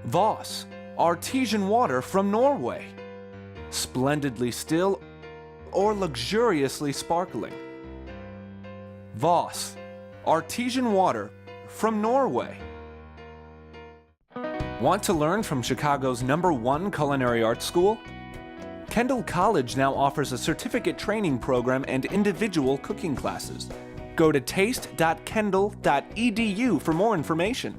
Voss, artesian water from Norway. Splendidly still or luxuriously sparkling. Voss, artesian water from Norway. Want to learn from Chicago's #1 culinary arts school? Kendall College now offers a certificate training program and individual cooking classes. Go to taste.kendall.edu for more information.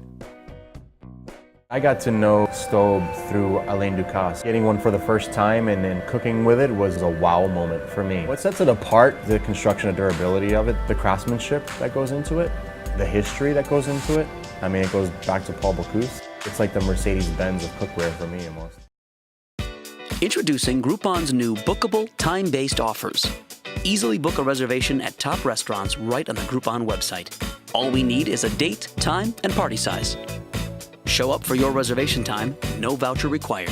I got to know Stobe through Alain Ducasse. Getting one for the first time and then cooking with it was a wow moment for me. What sets it apart, the construction and durability of it, the craftsmanship that goes into it, the history that goes into it. I mean, it goes back to Paul Bocuse. It's like the Mercedes-Benz of cookware for me almost. Introducing Groupon's new bookable, time-based offers. Easily book a reservation at top restaurants right on the Groupon website. All we need is a date, time, and party size. Show up for your reservation time, no voucher required.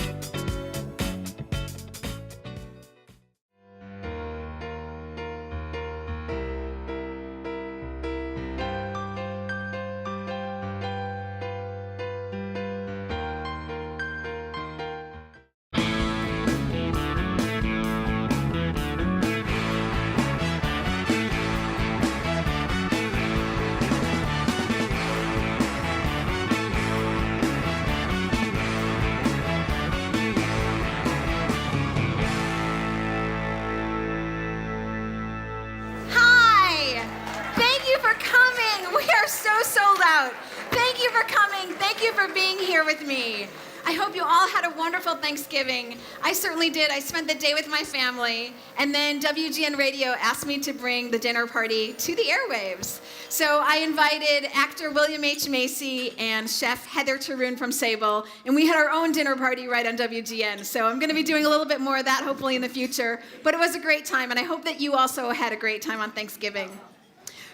I hope you all had a wonderful Thanksgiving. I certainly did. I spent the day with my family, and then WGN Radio asked me to bring the dinner party to the airwaves. So I invited actor William H. Macy and chef Heather Tarun from Sable, and we had our own dinner party right on WGN. So I'm going to be doing a little bit more of that hopefully in the future, but it was a great time, and I hope that you also had a great time on Thanksgiving.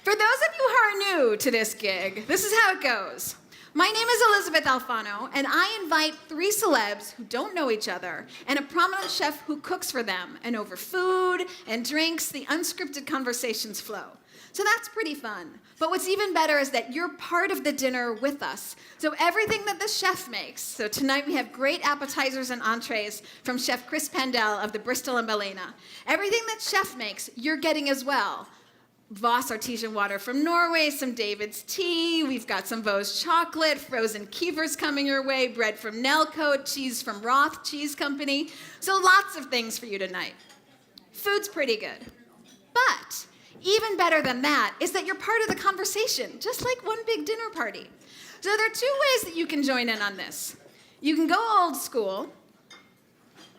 For those of you who are new to this gig, this is how it goes. My name is Elysabeth Alfano, and I invite 3 celebs who don't know each other and a prominent chef who cooks for them, and over food and drinks, the unscripted conversations flow. So that's pretty fun. But what's even better is that you're part of the dinner with us. So everything that the chef makes, so tonight we have great appetizers and entrees from Chef Chris Pandel of the Bristol and Ballina. Everything that chef makes, you're getting as well. Voss artesian water from Norway, some David's tea, we've got some Vos chocolate, frozen kievers coming your way, bread from Nelcote, cheese from Roth Cheese Company. So lots of things for you tonight. Food's pretty good. But even better than that is that you're part of the conversation, just like one big dinner party. So there are 2 ways that you can join in on this. You can go old school,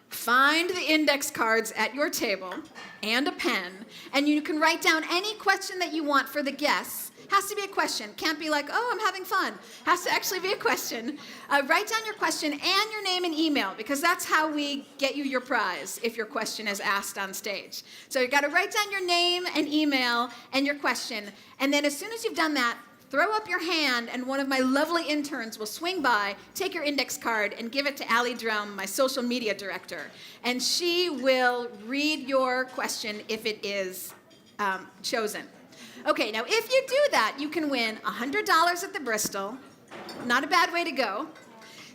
find the index cards at your table and a pen, and you can write down any question that you want for the guests. Has to be a question. Can't be like, oh, I'm having fun. Has to actually be a question. Write down your question and your name and email, because that's how we get you your prize if your question is asked on stage. So you've got to write down your name and email and your question, and then as soon as you've done that, throw up your hand, and one of my lovely interns will swing by, take your index card, and give it to Allie Drum, my social media director. And she will read your question if it is chosen. Okay, now if you do that, you can win $100 at the Bristol. Not a bad way to go.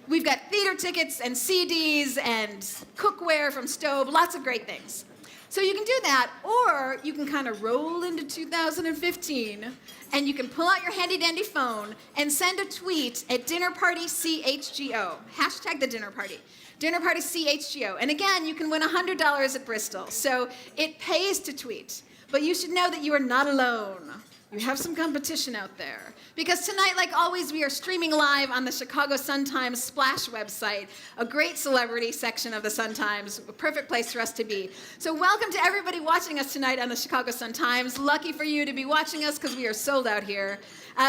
We've got theater tickets and CDs and cookware from Stobe, lots of great things. So you can do that, or you can kind of roll into 2015, and you can pull out your handy-dandy phone and send a tweet at DinnerPartyCHGO. Hashtag the dinner party. DinnerPartyCHGO. And again, you can win $100 at Bristol. So it pays to tweet. But you should know that you are not alone. You have some competition out there. Because tonight, like always, we are streaming live on the Chicago Sun-Times Splash website, a great celebrity section of the Sun-Times, a perfect place for us to be. So welcome to everybody watching us tonight on the Chicago Sun-Times. Lucky for you to be watching us because we are sold out here.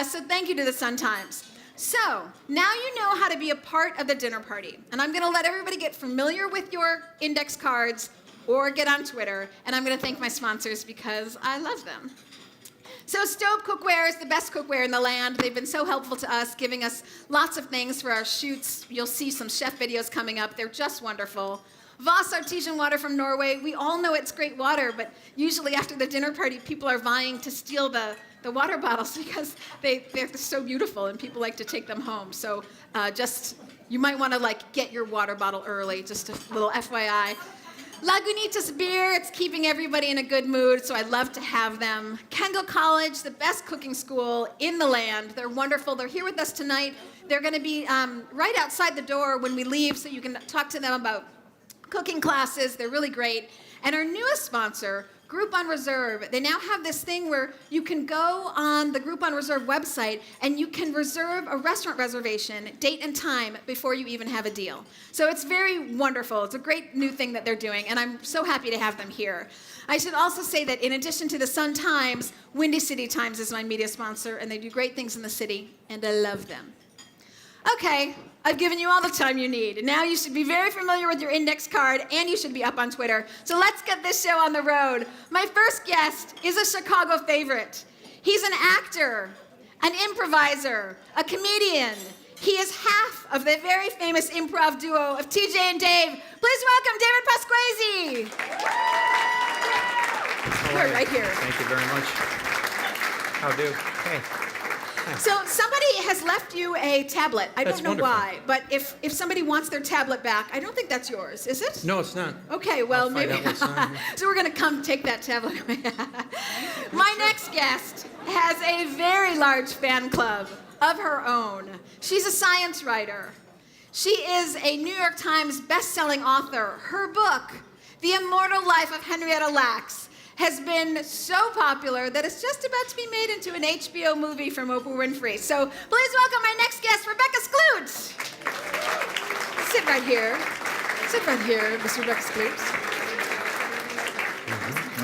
So thank you to the Sun-Times. So now you know how to be a part of the dinner party. And I'm going to let everybody get familiar with your index cards or get on Twitter. And I'm going to thank my sponsors because I love them. So Stobe Cookware is the best cookware in the land. They've been so helpful to us, giving us lots of things for our shoots. You'll see some chef videos coming up. They're just wonderful. Voss artesian water from Norway. We all know it's great water, but usually after the dinner party, people are vying to steal the the water bottles because they're so beautiful and people like to take them home. So you might want to get your water bottle early, just a little FYI. Lagunitas beer, it's keeping everybody in a good mood, so I love to have them. Kendall College, the best cooking school in the land. They're wonderful. They're here with us tonight. They're going to be right outside the door when we leave, so you can talk to them about cooking classes. They're really great. And our newest sponsor, Group on Reserve, they now have this thing where you can go on the Group on Reserve website and you can reserve a restaurant reservation, date and time, before you even have a deal. So it's very wonderful. It's a great new thing that they're doing, and I'm so happy to have them here. I should also say that in addition to the Sun-Times, Windy City Times is my media sponsor, and they do great things in the city, and I love them. Okay, I've given you all the time you need. And now you should be very familiar with your index card, and you should be up on Twitter. So let's get this show on the road. My first guest is a Chicago favorite. He's an actor, an improviser, a comedian. He is half of the very famous improv duo of TJ and Dave. Please welcome David Pasquesi. You're right here. Thank you very much. How do? Hey. So somebody has left you a tablet. I don't know why, but if somebody wants their tablet back, I don't think that's yours, is it? No, it's not. Okay, well, maybe. I'll find out what's on here. So we're going to come take that tablet away. My next guest has a very large fan club of her own. She's a science writer. She is a New York Times best-selling author. Her book, The Immortal Life of Henrietta Lacks, has been so popular that it's just about to be made into an HBO movie from Oprah Winfrey. So please welcome my next guest, Rebecca Skloot. Sit right here. Sit right here, Miss Rebecca Skloot.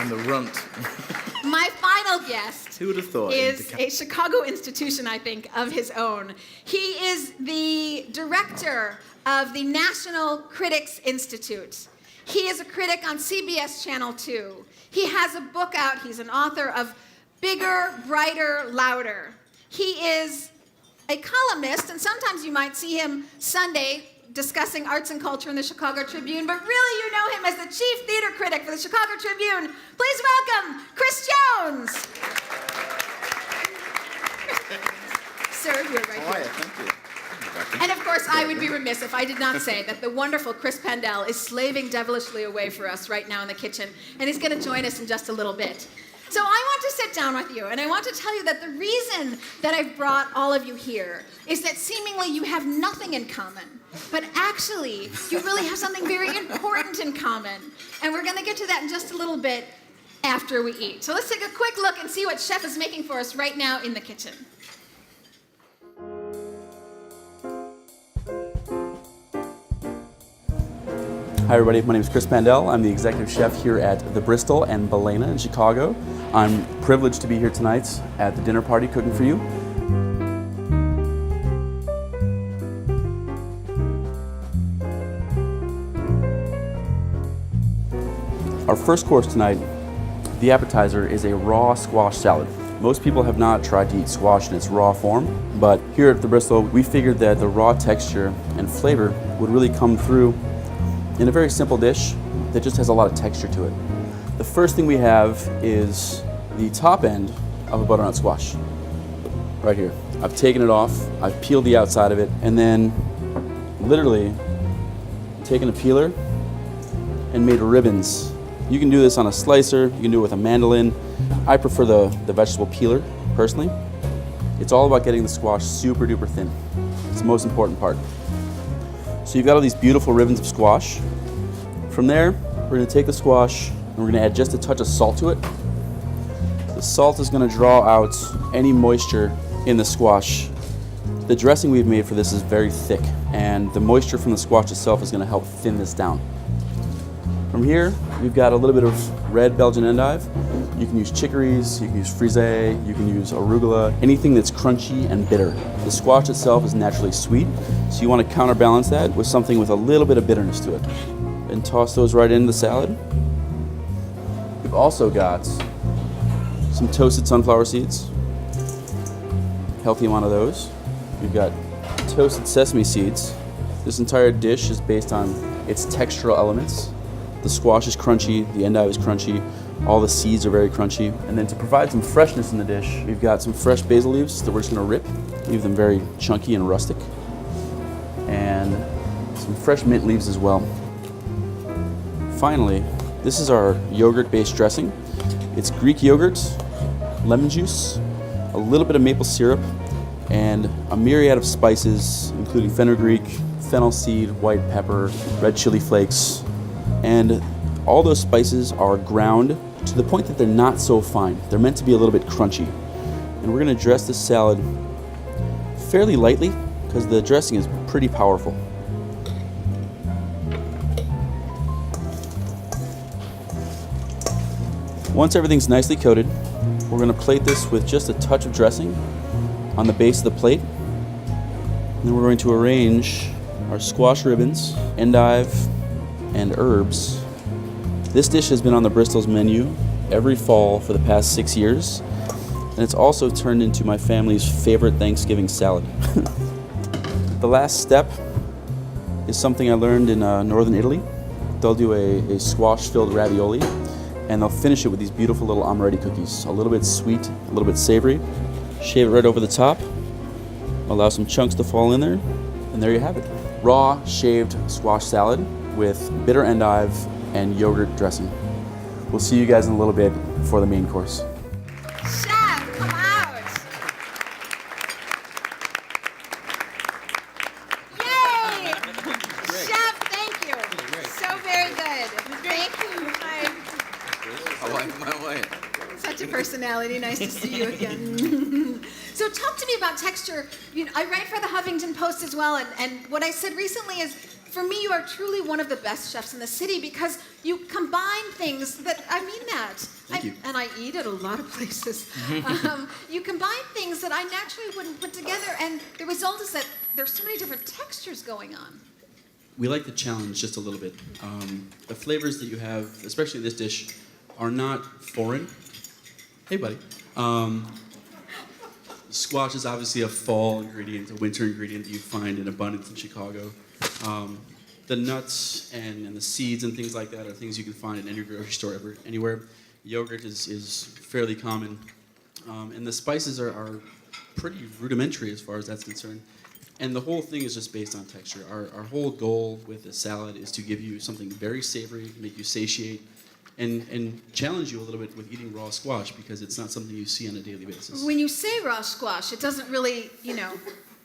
I'm the runt. My final guest Who would have thought? is a Chicago institution, I think, of his own. He is the director of the National Critics Institute. He is a critic on CBS Channel 2. He has a book out. He's an author of Bigger, Brighter, Louder. He is a columnist, and sometimes you might see him Sunday discussing arts and culture in the Chicago Tribune, but really you know him as the chief theater critic for the Chicago Tribune. Please welcome Chris Jones. Sir, you're right here. Thank you. And of course, I would be remiss if I did not say that the wonderful Chris Pandel is slaving devilishly away for us right now in the kitchen, and he's going to join us in just a little bit. So I want to sit down with you, and I want to tell you that the reason that I've brought all of you here is that seemingly you have nothing in common, but actually you really have something very important in common, and we're going to get to that in just a little bit after we eat. So let's take a quick look and see what Chef is making for us right now in the kitchen. Hi everybody, my name is Chris Pandel. I'm the executive chef here at the Bristol and Balena in Chicago. I'm privileged to be here tonight at the dinner party cooking for you. Our first course tonight, the appetizer, is a raw squash salad. Most people have not tried to eat squash in its raw form, but here at the Bristol, we figured that the raw texture and flavor would really come through in a very simple dish that just has a lot of texture to it. The first thing we have is the top end of a butternut squash, right here. I've taken it off, I've peeled the outside of it, and then literally taken a peeler and made ribbons. You can do this on a slicer, you can do it with a mandolin. I prefer the vegetable peeler, personally. It's all about getting the squash super duper thin. It's the most important part. So you've got all these beautiful ribbons of squash. From there, we're gonna take the squash and we're gonna add just a touch of salt to it. The salt is gonna draw out any moisture in the squash. The dressing we've made for this is very thick, and the moisture from the squash itself is gonna help thin this down. From here, we've got a little bit of red Belgian endive. You can use chicories, you can use frisee, you can use arugula, anything that's crunchy and bitter. The squash itself is naturally sweet, so you want to counterbalance that with something with a little bit of bitterness to it. And toss those right into the salad. We've also got some toasted sunflower seeds. Healthy amount of those. We've got toasted sesame seeds. This entire dish is based on its textural elements. The squash is crunchy, the endive is crunchy, All the seeds are very crunchy. And then to provide some freshness in the dish, we've got some fresh basil leaves that we're just gonna rip, leave them very chunky and rustic. And some fresh mint leaves as well. Finally, this is our yogurt-based dressing. It's Greek yogurt, lemon juice, a little bit of maple syrup, and a myriad of spices, including fenugreek, fennel seed, white pepper, red chili flakes. And all those spices are ground to the point that they're not so fine. They're meant to be a little bit crunchy. And we're gonna dress this salad fairly lightly because the dressing is pretty powerful. Once everything's nicely coated, we're gonna plate this with just a touch of dressing on the base of the plate. And then we're going to arrange our squash ribbons, endive, and herbs. This dish has been on the Bristol's menu every fall for the past 6 years, and it's also turned into my family's favorite Thanksgiving salad. The last step is something I learned in northern Italy. They'll do a squash-filled ravioli, and they'll finish it with these beautiful little amaretti cookies. A little bit sweet, a little bit savory. Shave it right over the top, allow some chunks to fall in there, and there you have it. Raw shaved squash salad with bitter endive and yogurt dressing. We'll see you guys in a little bit for the main course. Chef, come out. Yay! Chef, thank you. So very good. Thank you. Hi. I like my way. Such a personality. Nice to see you again. So talk to me about texture. You know, I write for the Huffington Post as well, and what I said recently is, for me, you are truly one of the best chefs in the city because you combine things that, I mean that. Thank you. And I eat at a lot of places. You combine things that I naturally wouldn't put together, and the result is that there's so many different textures going on. We like the challenge just a little bit. The flavors that you have, especially in this dish, are not foreign. Hey, buddy. Squash is obviously a fall ingredient, a winter ingredient that you find in abundance in Chicago. The nuts and the seeds and things like that are things you can find in any grocery store anywhere. Yogurt is fairly common. And the spices are pretty rudimentary as far as that's concerned. And the whole thing is just based on texture. Our whole goal with the salad is to give you something very savory, make you satiate, and challenge you a little bit with eating raw squash because it's not something you see on a daily basis. When you say raw squash, it doesn't really,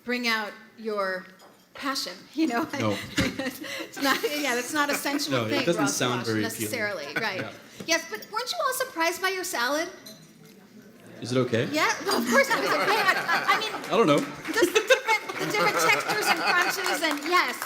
bring out your passion, No. It's not, that's not a sensual No, thing, it doesn't raw sound squash, very necessarily, appealing. right. Yeah. Yes, but weren't you all surprised by your salad? Is it okay? Yeah, well, of course I was okay. I mean, I don't know. just the different textures and crunches, and yes.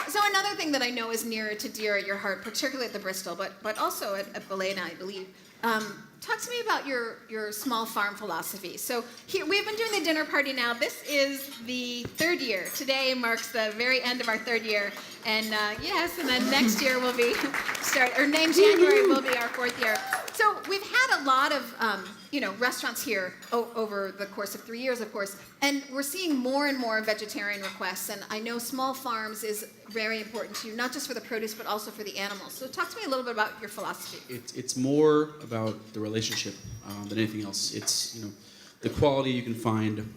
So another thing that I know is near to dear at your heart, particularly at the Bristol, but also at Belena, I believe. Talk to me about your small farm philosophy. So here we've been doing the dinner party now. This is the third year. Today marks the very end of our third year, and yes, and then next year will be in January will be our fourth year. So we've had a lot of restaurants here over the course of 3 years, of course, and we're seeing more and more vegetarian requests. And I know small farms is very important to you, not just for the produce, but also for the animals. So talk to me a little bit about your philosophy. It's more about the relationship than anything else. It's the quality you can find.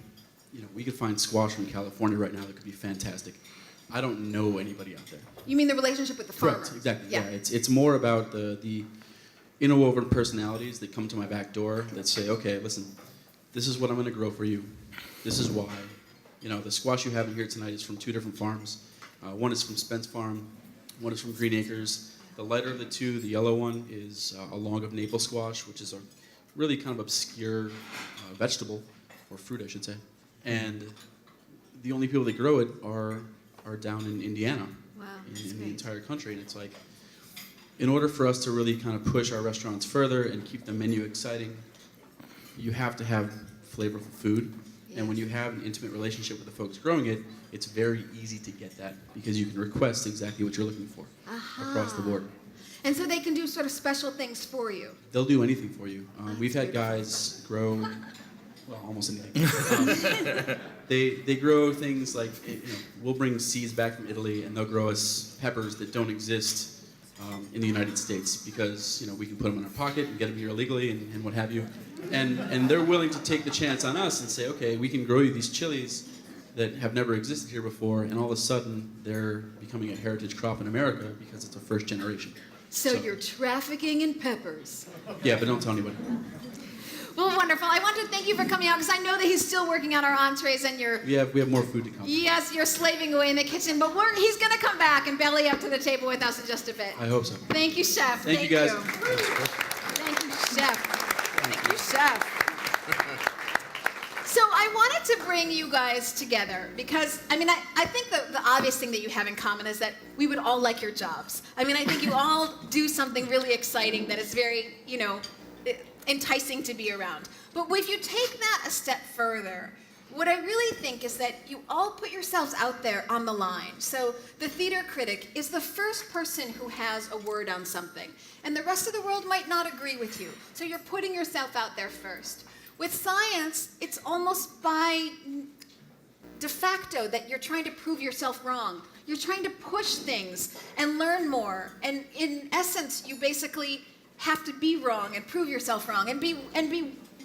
We could find squash from California right now that could be fantastic. I don't know anybody out there. You mean the relationship with the farmer? Correct, exactly. Yeah, it's more about the interwoven personalities that come to my back door that say, okay, listen, this is what I'm going to grow for you. This is why. The squash you have in here tonight is from two different farms. One is from Spence Farm. One is from Green Acres. The lighter of the two, the yellow one, is a log of Naples squash, which is a really kind of obscure vegetable, or fruit, I should say. And the only people that grow it are down in Indiana, Wow, in the entire country. And it's like, in order for us to really kind of push our restaurants further and keep the menu exciting, you have to have flavorful food. Yeah. And when you have an intimate relationship with the folks growing it, it's very easy to get that because you can request exactly what you're looking for across the board. And so they can do sort of special things for you. They'll do anything for you. We've had guys grow, well, almost anything. They grow things like, we'll bring seeds back from Italy and they'll grow us peppers that don't exist in the United States because we can put them in our pocket and get them here illegally and what have you. And they're willing to take the chance on us and say, okay, we can grow you these chilies that have never existed here before, and all of a sudden they're becoming a heritage crop in America because it's a first generation. So you're trafficking in peppers. Yeah, but don't tell anybody. Well, wonderful. I want to thank you for coming out because I know that he's still working on our entrees and you're... We have more food to come. Yes, you're slaving away in the kitchen, but he's going to come back and belly up to the table with us in just a bit. I hope so. Thank you, Chef. Thank you, guys. Thank you, Chef. Thank you, Chef. So I wanted to bring you guys together because, I think the obvious thing that you have in common is that we would all like your jobs. I think you all do something really exciting that is very, enticing to be around. But if you take that a step further, what I really think is that you all put yourselves out there on the line. So the theater critic is the first person who has a word on something, and the rest of the world might not agree with you. So you're putting yourself out there first. With science, it's almost by de facto that you're trying to prove yourself wrong. You're trying to push things and learn more. And in essence, you basically have to be wrong and prove yourself wrong and be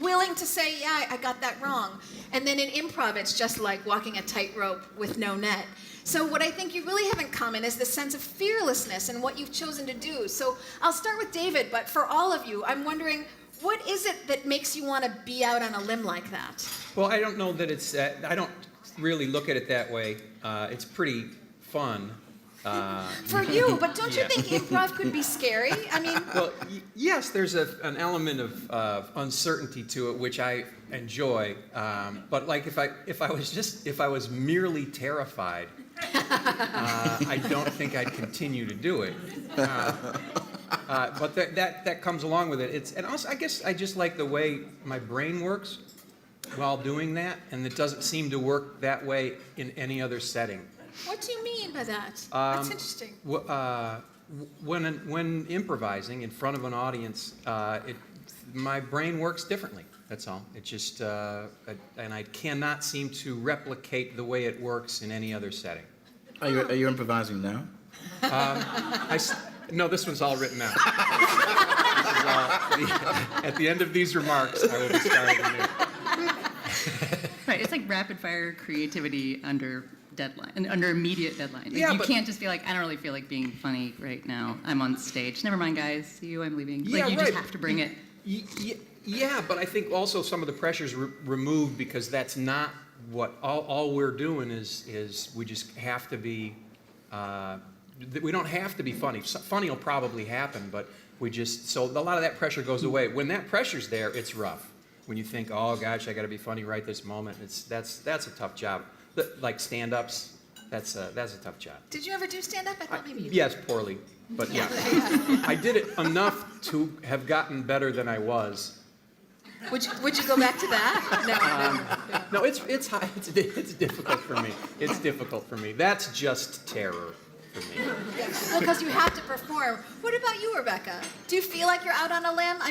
willing to say, yeah, I got that wrong. And then in improv, it's just like walking a tightrope with no net. So what I think you really have in common is this sense of fearlessness and what you've chosen to do. So I'll start with David, but for all of you, I'm wondering, what is it that makes you want to be out on a limb like that? Well, I don't know that it's, I don't really look at it that way. It's pretty fun. For you, but don't you think improv could be scary? Well, yes, there's an element of uncertainty to it, which I enjoy. But like if I was merely terrified, I don't think I'd continue to do it. But that comes along with it. And also, I guess I just like the way my brain works while doing that, and it doesn't seem to work that way in any other setting. What do you mean by that? That's interesting. When improvising in front of an audience, my brain works differently. That's all. It just, and I cannot seem to replicate the way it works in any other setting. Are you improvising now? No, this one's all written out. At the end of these remarks, I will be starting anew. Right, it's like rapid fire creativity under deadline, and under immediate deadline. Like, Yeah, you but- can't just be like, I don't really feel like being funny right now. I'm on stage. Never mind, guys. See you. I'm leaving. Yeah, Like, you right. just have to bring it. Yeah, but I think also some of the pressure's removed because that's not what all we're doing is we just have to be. We don't have to be funny. Funny will probably happen, but so a lot of that pressure goes away. When that pressure's there, it's rough. When you think, oh gosh, I got to be funny right this moment, that's a tough job. Like stand-ups, that's a tough job. Did you ever do stand-up? I thought maybe you did. Yes, poorly, but yeah. I did it enough to have gotten better than I was. Would you go back to that? No. No, it's difficult for me. It's difficult for me. That's just terror for me. Well, because you have to perform. What about you, Rebecca? Do you feel like you're out on a limb?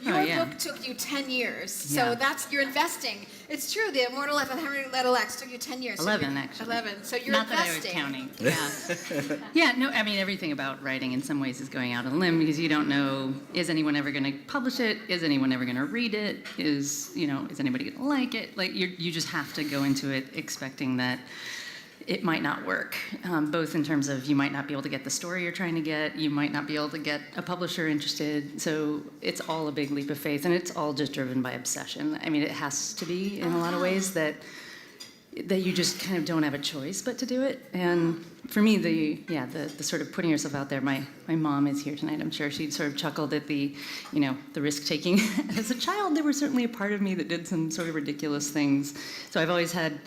Your yeah. book took you 10 years, Yeah. so you're investing. It's true, The Immortal Life of Henry Little X took you 10 years. 11, actually. 11, so you're Not investing. that I was counting. Yeah. Yeah, no, everything about writing in some ways is going out on a limb because you don't know, is anyone ever going to publish it? Is anyone ever going to read it? Is anybody going to like it? Like, you just have to go into it expecting that it might not work, both in terms of you might not be able to get the story you're trying to get, you might not be able to get a publisher interested, so it's all a big leap of faith, and it's all just driven by obsession. It has to be in a lot of ways that you just kind of don't have a choice but to do it. And for me, the sort of putting yourself out there, my mom is here tonight, I'm sure she'd sort of chuckled at the risk-taking. As a child, there was certainly a part of me that did some sort of ridiculous things, so I've always had.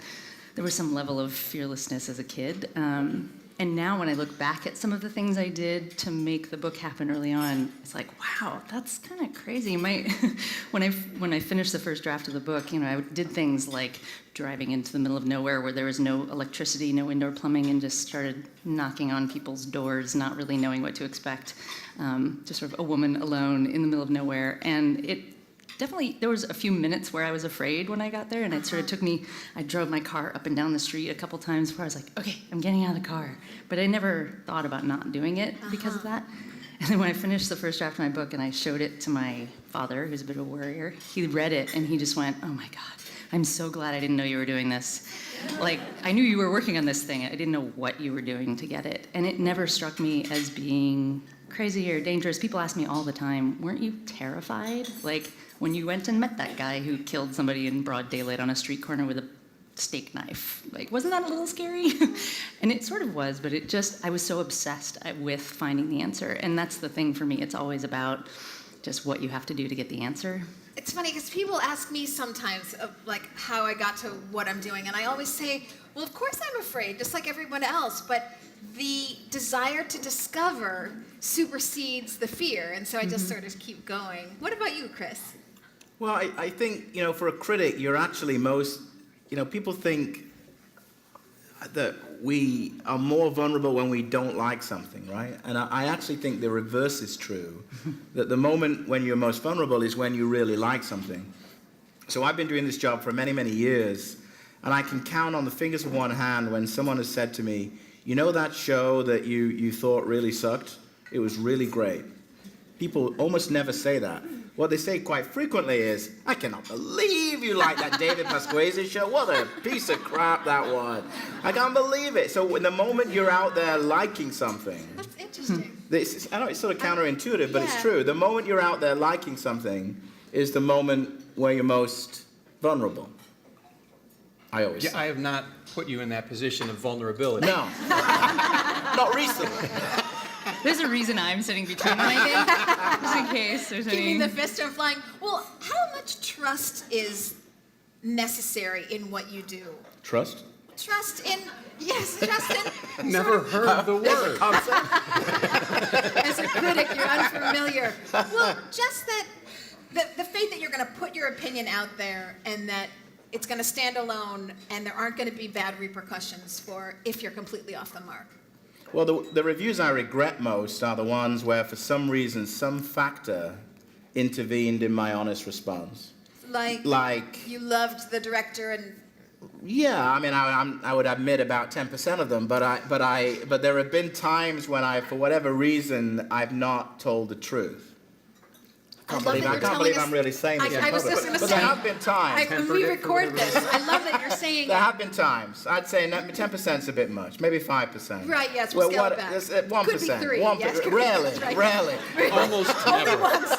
There was some level of fearlessness as a kid. And now when I look back at some of the things I did to make the book happen early on, it's like, wow, that's kind of crazy. When I finished the first draft of the book, I did things like driving into the middle of nowhere where there was no electricity, no indoor plumbing, and just started knocking on people's doors, not really knowing what to expect. Just sort of a woman alone in the middle of nowhere. And definitely, there was a few minutes where I was afraid when I got there, and it sort of took me, I drove my car up and down the street a couple times before I was like, okay, I'm getting out of the car. But I never thought about not doing it because of that. And then when I finished the first draft of my book and I showed it to my father, who's a bit of a worrier, he read it and he just went, "Oh my God, I'm so glad I didn't know you were doing this. Like, I knew you were working on this thing. I didn't know what you were doing to get it." And it never struck me as being crazy or dangerous. People ask me all the time, "Weren't you terrified? Like, when you went and met that guy who killed somebody in broad daylight on a street corner with a steak knife, like, wasn't that a little scary?" And it sort of was, but I was so obsessed with finding the answer. And that's the thing for me. It's always about just what you have to do to get the answer. It's funny because people ask me sometimes of like how I got to what I'm doing, and I always say, well, of course I'm afraid, just like everyone else, but the desire to discover supersedes the fear, and so I just sort of keep going. What about you, Chris? Well, I think, for a critic, you're actually people think that we are more vulnerable when we don't like something, right? And I actually think the reverse is true, that the moment when you're most vulnerable is when you really like something. So I've been doing this job for many, many years, and I can count on the fingers of one hand when someone has said to me, "You know that show that you thought really sucked? It was really great." People almost never say that. What they say quite frequently is, "I cannot believe you like that David Pasquesi show. What a piece of crap that was. I can't believe it." So in the moment you're out there liking something, That's interesting. I know it's sort of counterintuitive, but it's true. The moment you're out there liking something is the moment where you're most vulnerable. I always say. I have not put you in that position of vulnerability. No. Not recently. There's a reason I'm sitting between them, I think, just in case there's any... Keeping the fist from flying. Well, how much trust is necessary in what you do? Trust? Trust in, yes, trust in. Never heard the word. As a critic, you're unfamiliar. Well, just that the faith that you're going to put your opinion out there and that it's going to stand alone and there aren't going to be bad repercussions for if you're completely off the mark. Well, the reviews I regret most are the ones where, for some reason, some factor intervened in my honest response. Like you loved the director and... Yeah, I mean, I would admit about 10% of them, but there have been times when for whatever reason, I've not told the truth. I can't believe I'm really saying this in I was public. just going to But say... there have been times. When we record this, I love that you're saying... There have been times. I'd say 10%'s a bit much, maybe 5%. Right, yes, we'll scale it back. 1%. Could be 3, yes. Rarely. Almost Only never. once.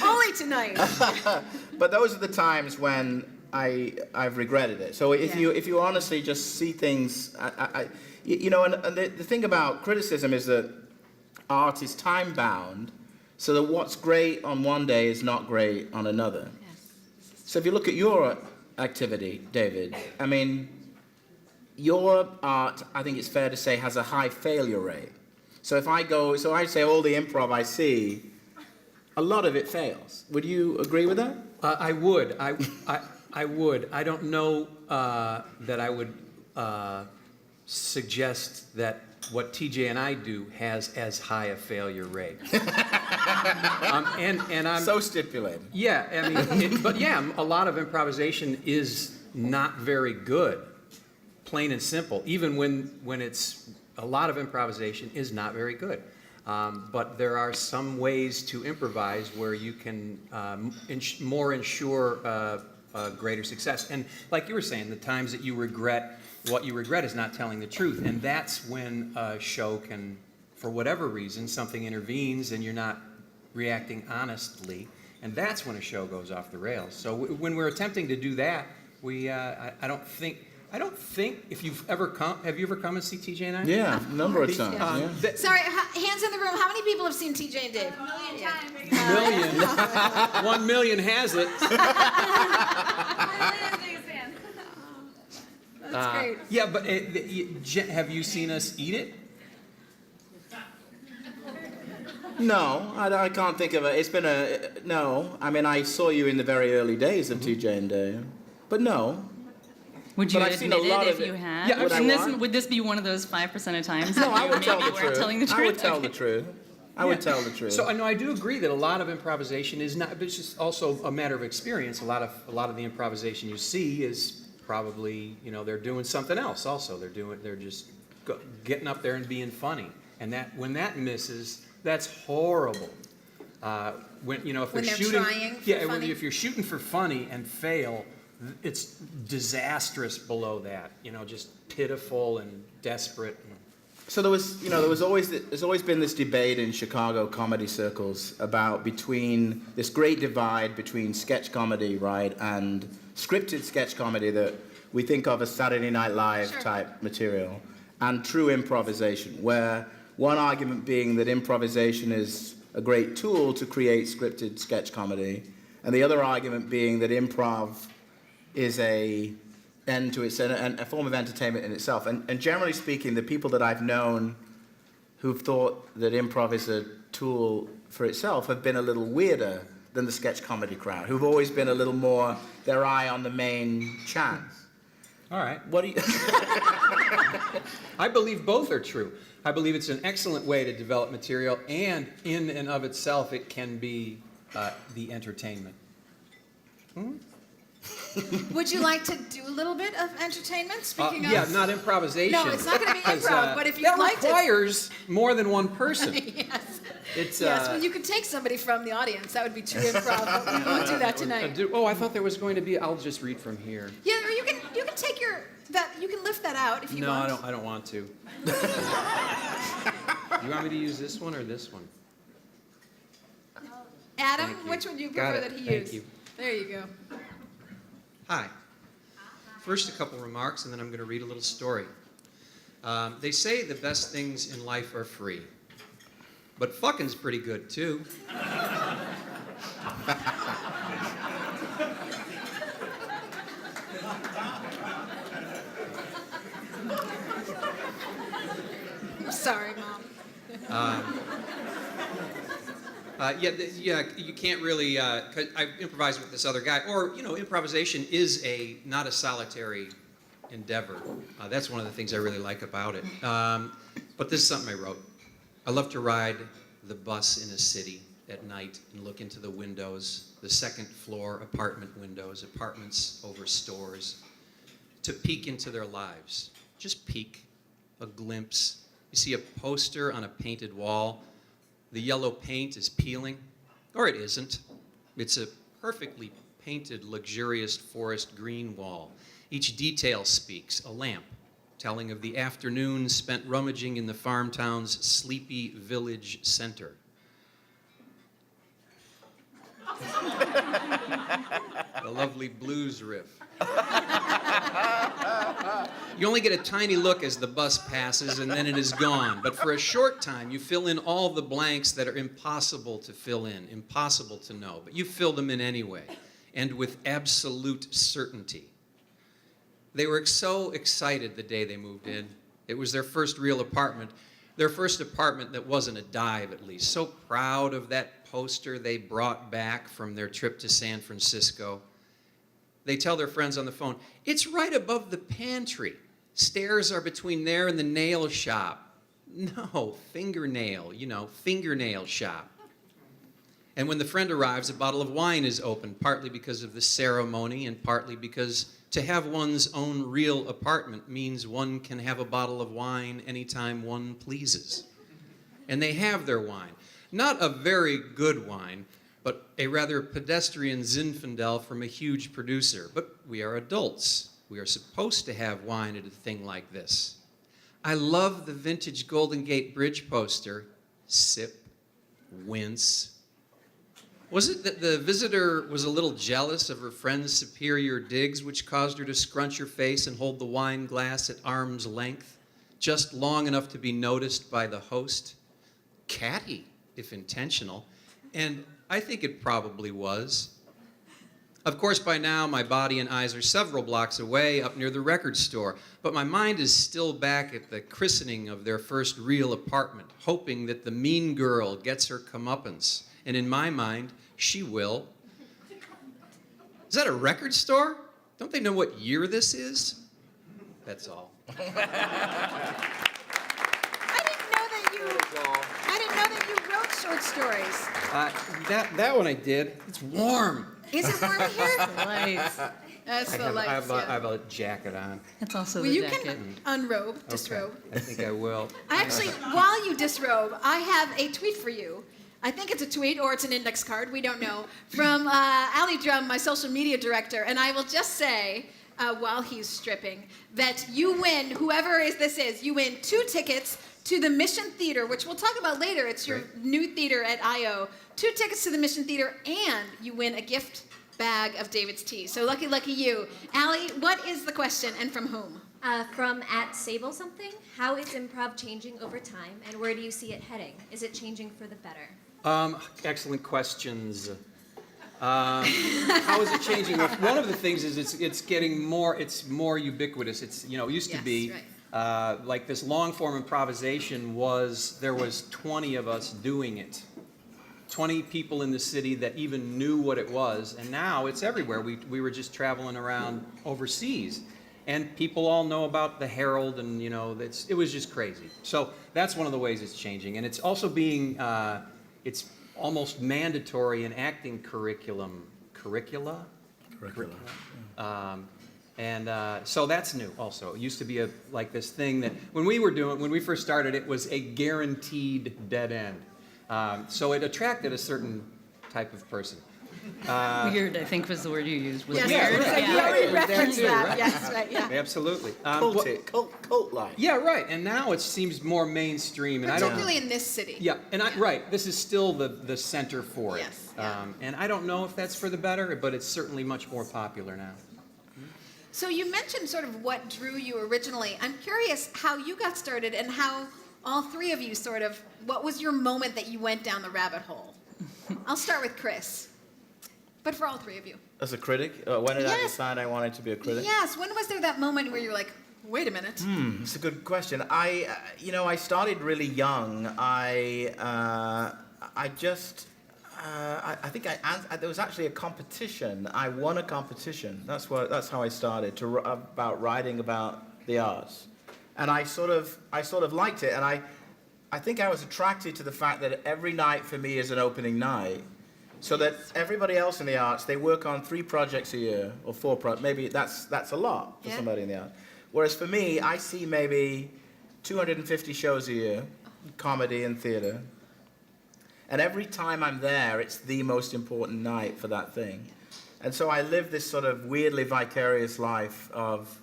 Only tonight. But those are the times when I've regretted it. So if you honestly just see things, and the thing about criticism is that art is time bound, so that what's great on one day is not great on another. Yes. So if you look at your activity, David, I mean, your art, I think it's fair to say, has a high failure rate. So I'd say all the improv I see, a lot of it fails. Would you agree with that? I would. I would. I don't know that I would suggest that what TJ and I do has as high a failure rate. And I'm So stipulated. Yeah, I mean, a lot of improvisation is not very good, plain and simple. Even when it's a lot of improvisation is not very good. But there are some ways to improvise where you can ensure greater success. And like you were saying, the times that you regret, what you regret is not telling the truth. And that's when a show can, for whatever reason, something intervenes and you're not reacting honestly. And that's when a show goes off the rails. So when we're attempting to do that, I don't think if you've ever come, have you ever come and see TJ and I? Yeah, a number of times. Yeah. Sorry, hands in the room. How many people have seen TJ and Dave? 1 million. 1 million has it. That's great. Yeah, but have you seen us eat it? No, I can't think of it. It's been no. I mean, I saw you in the very early days of TJ and Dave, but no. Would you But I've admit seen a lot it if of you it. had? Yeah, would I what? Would this be one of those 5% of times No, that I you would tell maybe the weren't truth. telling the truth? I would tell Okay. the truth. I would tell the truth. So I know I do agree that a lot of improvisation is not. But it's just also a matter of experience. A lot of the improvisation you see is probably they're doing something else. Also, they're just getting up there and being funny. And that when that misses, That's horrible. When if When they're they're shooting, trying for yeah, funny? if you're shooting for funny and fail, it's disastrous below that. Just pitiful and desperate. So there's always been this debate in Chicago comedy circles about between this great divide between sketch comedy, right, and scripted sketch comedy that we think of as Saturday Night Live Sure. type material, and true improvisation, where one argument being that improvisation is a great tool to create scripted sketch comedy, and the other argument being that improv is a form of entertainment in itself. And generally speaking, the people that I've known who've thought that improv is a tool for itself have been a little weirder than the sketch comedy crowd, who've always been a little more their eye on the main chance. All right. What do you... I believe both are true. I believe it's an excellent way to develop material, and in and of itself, it can be the entertainment. Would you like to do a little bit of entertainment? Speaking Yeah, of... not improvisation. No, it's not going to be because, improv, but if you'd that like to... requires more than one person. Yes. It's, Yes, well, you could take somebody from the audience. That would be true improv, but we won't do that tonight. I thought there was going to be. I'll just read from here. Yeah, or you can take you can lift that out if you want. No, I don't want to. You want me to use this one or this one? Adam, Thank you. which one do you Got prefer it. that he Thank use? you. There you go. Hi. First, a couple remarks, and then I'm going to read a little story. They say the best things in life are free, but fucking's pretty good, too. I'm sorry, Mom. You can't really. 'Cause I improvised with this other guy, or improvisation is not a solitary endeavor. That's one of the things I really like about it. But this is something I wrote. I love to ride the bus in a city at night and look into the windows, the second floor apartment windows, apartments over stores, to peek into their lives. Just peek, a glimpse. You see a poster on a painted wall. The yellow paint is peeling, or it isn't. It's a perfectly painted, luxurious forest green wall. Each detail speaks, a lamp, telling of the afternoon spent rummaging in the farm town's sleepy village center. The lovely blues riff. You only get a tiny look as the bus passes, and then it is gone. But for a short time, you fill in all the blanks that are impossible to fill in, impossible to know. But you fill them in anyway, and with absolute certainty. They were so excited the day they moved in. It was their first real apartment. Their first apartment that wasn't a dive, at least. So proud of that poster they brought back from their trip to San Francisco. They tell their friends on the phone, it's right above the pantry. Stairs are between there and the nail shop. No, fingernail shop. And when the friend arrives, a bottle of wine is opened, partly because of the ceremony and partly because to have one's own real apartment means one can have a bottle of wine anytime one pleases. And they have their wine. Not a very good wine, but a rather pedestrian Zinfandel from a huge producer. But we are adults. We are supposed to have wine at a thing like this. I love the vintage Golden Gate Bridge poster. Sip, wince. Was it that the visitor was a little jealous of her friend's superior digs, which caused her to scrunch her face and hold the wine glass at arm's length, just long enough to be noticed by the host? Catty, if intentional. And I think it probably was. Of course, by now, my body and eyes are several blocks away, up near the record store, but my mind is still back at the christening of their first real apartment, hoping that the mean girl gets her comeuppance. And in my mind, she will. Is that a record store? Don't they know what year this is? That's all. I didn't know that you wrote short stories. That one I did. It's warm. Is it warm here? Lights. That's I the have, lights. I have, yeah. I have a jacket on. That's also Well, the you jacket. can unrobe, disrobe. I think I will. Actually, while you disrobe, I have a tweet for you. I think it's a tweet or it's an index card, we don't know, from Ali Drum, my social media director. And I will just say, while he's stripping, that you win, whoever this is, you win 2 tickets to the Mission Theater, which we'll talk about later. It's your new theater at I.O. 2 tickets to the Mission Theater, and you win a gift bag of David's tea. So lucky, lucky you. Ali, what is the question and from whom? From @Sable something. How is improv changing over time, and where do you see it heading? Is it changing for the better? Excellent questions. How is it changing? One of the things is it's getting more. It's more ubiquitous. It used to be like this long form improvisation there was 20 of us doing it. 20 people in the city that even knew what it was, and now it's everywhere. We were just traveling around overseas, and people all know about the Herald, and it was just crazy. So that's one of the ways it's changing, and it's also being it's almost mandatory in acting curricula. So that's new also. It used to be like this thing that when we first started, it was a guaranteed dead end. So it attracted a certain type of person. Weird, I think was the word you used. Was Yes, weird. right. Yeah. You already referenced that. Right. Yes, right, yeah. Absolutely. Cult-like. Yeah, right. And now it seems more mainstream. And Particularly in this city. Yeah, and right. This is still the center for it. Yes, yeah. And I don't know if that's for the better, but it's certainly much more popular now. So you mentioned sort of what drew you originally. I'm curious how you got started and how all 3 of you what was your moment that you went down the rabbit hole? I'll start with Chris, but for all 3 of you. As a critic? When did I Yes. decide I wanted to be a critic? Yes, when was there that moment where you're like, wait a minute? It's a good question. I started really young. I think there was actually a competition. I won a competition. That's how I started about writing about the arts, and I sort of liked it. And I think I was attracted to the fact that every night for me is an opening night, so that everybody else in the arts, they work on 3 projects a year or 4 maybe that's a lot for somebody in the arts. Whereas for me, I see maybe 250 shows a year, comedy and theater. And every time I'm there, it's the most important night for that thing. And so I live this sort of weirdly vicarious life of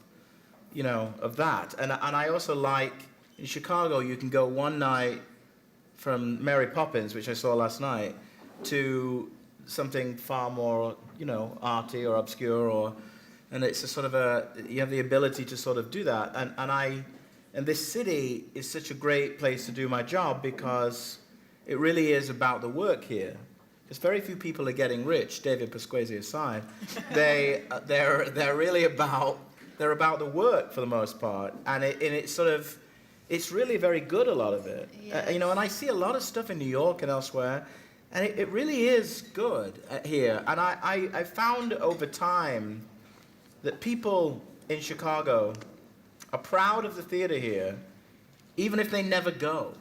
that. And I also like, in Chicago, you can go one night from Mary Poppins, which I saw last night, to something far more, arty or obscure, and it's a sort of you have the ability to sort of do that. And this city is such a great place to do my job because it really is about the work here. Because very few people are getting rich, David Pasquesi aside. They're really about the work for the most part, and it's really very good, a lot of it. Yes. And I see a lot of stuff in New York and elsewhere, and it really is good here. And I found over time that people in Chicago are proud of the theater here, even if they never go.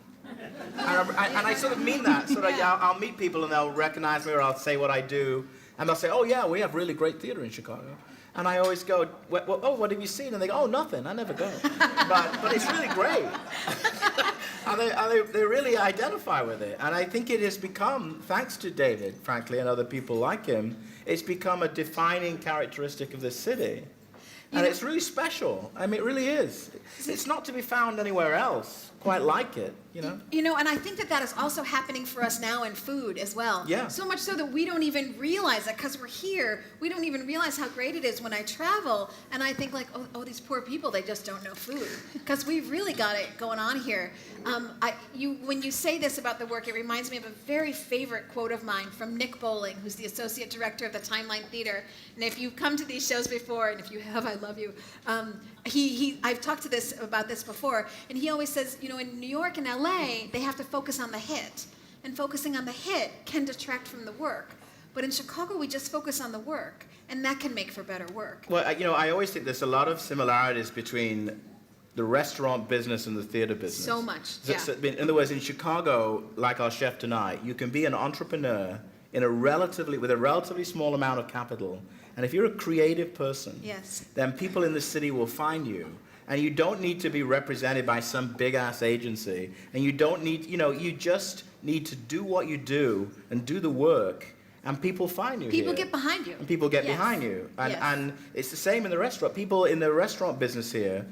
And I sort of mean that. I'll meet people and they'll recognize me, or I'll say what I do, and they'll say, "Oh yeah, we have really great theater in Chicago." And I always go, "Oh, what have you seen?" And they go, "Oh, nothing. I never go." but it's really great. and they really identify with it. And I think it has become, thanks to David, frankly, and other people like him, it's become a defining characteristic of this city. And it's really special. I mean, it really is. It's not to be found anywhere else quite like it, And I think that is also happening for us now in food as well. Yeah. So much so that we don't even realize it because we're here. We don't even realize how great it is when I travel. And I think like, oh, these poor people, they just don't know food. Because we've really got it going on here. When you say this about the work, it reminds me of a very favorite quote of mine from Nick Bowling, who's the associate director of the Timeline Theater. And if you've come to these shows before, and if you have, I love you. I've talked about this before, and he always says, in New York and LA, they have to focus on the hit, and focusing on the hit can detract from the work. But in Chicago, we just focus on the work, and that can make for better work. Well, I always think there's a lot of similarities between the restaurant business and the theater business. So much, yeah. In other words, in Chicago, like our chef tonight, you can be an entrepreneur with a relatively small amount of capital And if you're a creative person, Yes. then people in the city will find you. And you don't need to be represented by some big-ass agency. And you don't need, you just need to do what you do and do the work, and people find you People here. get behind you. And people get Yes. behind you. And, Yes. and it's the same in the restaurant. People in the restaurant business here,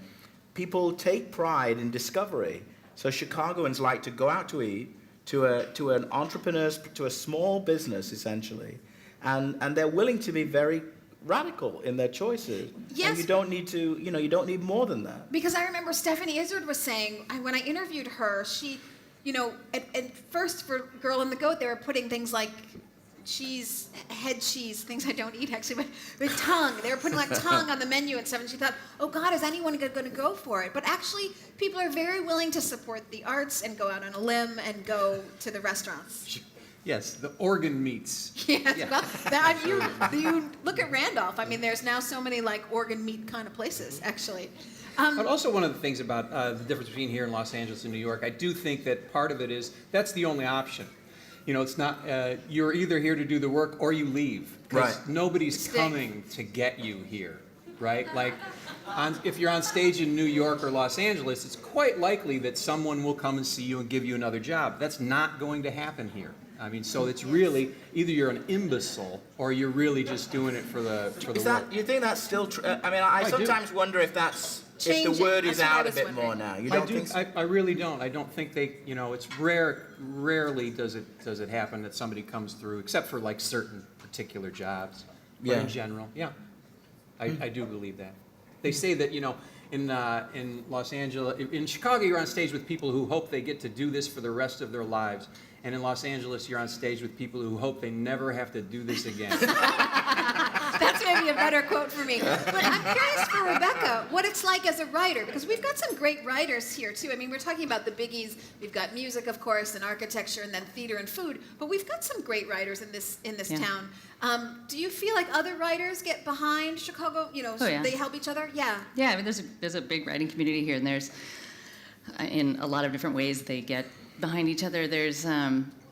people take pride in discovery. So Chicagoans like to go out to eat, to an entrepreneur's, to a small business, essentially. And they're willing to be very radical in their choices. Yes. And you don't need to, you don't need more than that. Because I remember Stephanie Izzard was saying, when I interviewed her, she, at first for Girl and the Goat, they were putting things like cheese, head cheese, things I don't eat actually, but with tongue. They were putting like tongue on the menu and stuff, and she thought, oh God, is anyone going to go for it? But actually, people are very willing to support the arts and go out on a limb and go to the restaurants. Yes, the organ meats. Yes, Yeah. well, you look at Randolph. I mean, there's now so many like organ meat kind of places, actually. But also one of the things about the difference between here in Los Angeles and New York, I do think that part of it is that's the only option. It's not, you're either here to do the work or you leave. Because Right. nobody's Stay. coming to get you here, right? Like, if you're on stage in New York or Los Angeles, it's quite likely that someone will come and see you and give you another job. That's not going to happen here. I mean, so it's really, either you're an imbecile or you're really just doing it for the Is work. that, you think that's still true? I mean, I do. sometimes wonder if that's, if Changing. the word is That's what I out a was bit wondering. more now. You I don't do. think so? I really don't. I don't think they. It's rarely does it happen that somebody comes through, except for like certain particular jobs. But Yeah. in general, yeah, I do believe that. They say that in Los Angeles, in Chicago, you're on stage with people who hope they get to do this for the rest of their lives, and in Los Angeles, you're on stage with people who hope they never have to do this again. That's maybe a better quote for me. But I'm curious for Rebecca, what it's like as a writer, because we've got some great writers here too. I mean, we're talking about the biggies. We've got music, of course, and architecture, and then theater and food. But we've got some great writers in this Yeah. town. Do you feel like other writers get behind Chicago? Oh, yeah. They help each other? Yeah. Yeah, I mean, there's a big writing community here, and there's, in a lot of different ways, they get behind each other. There's,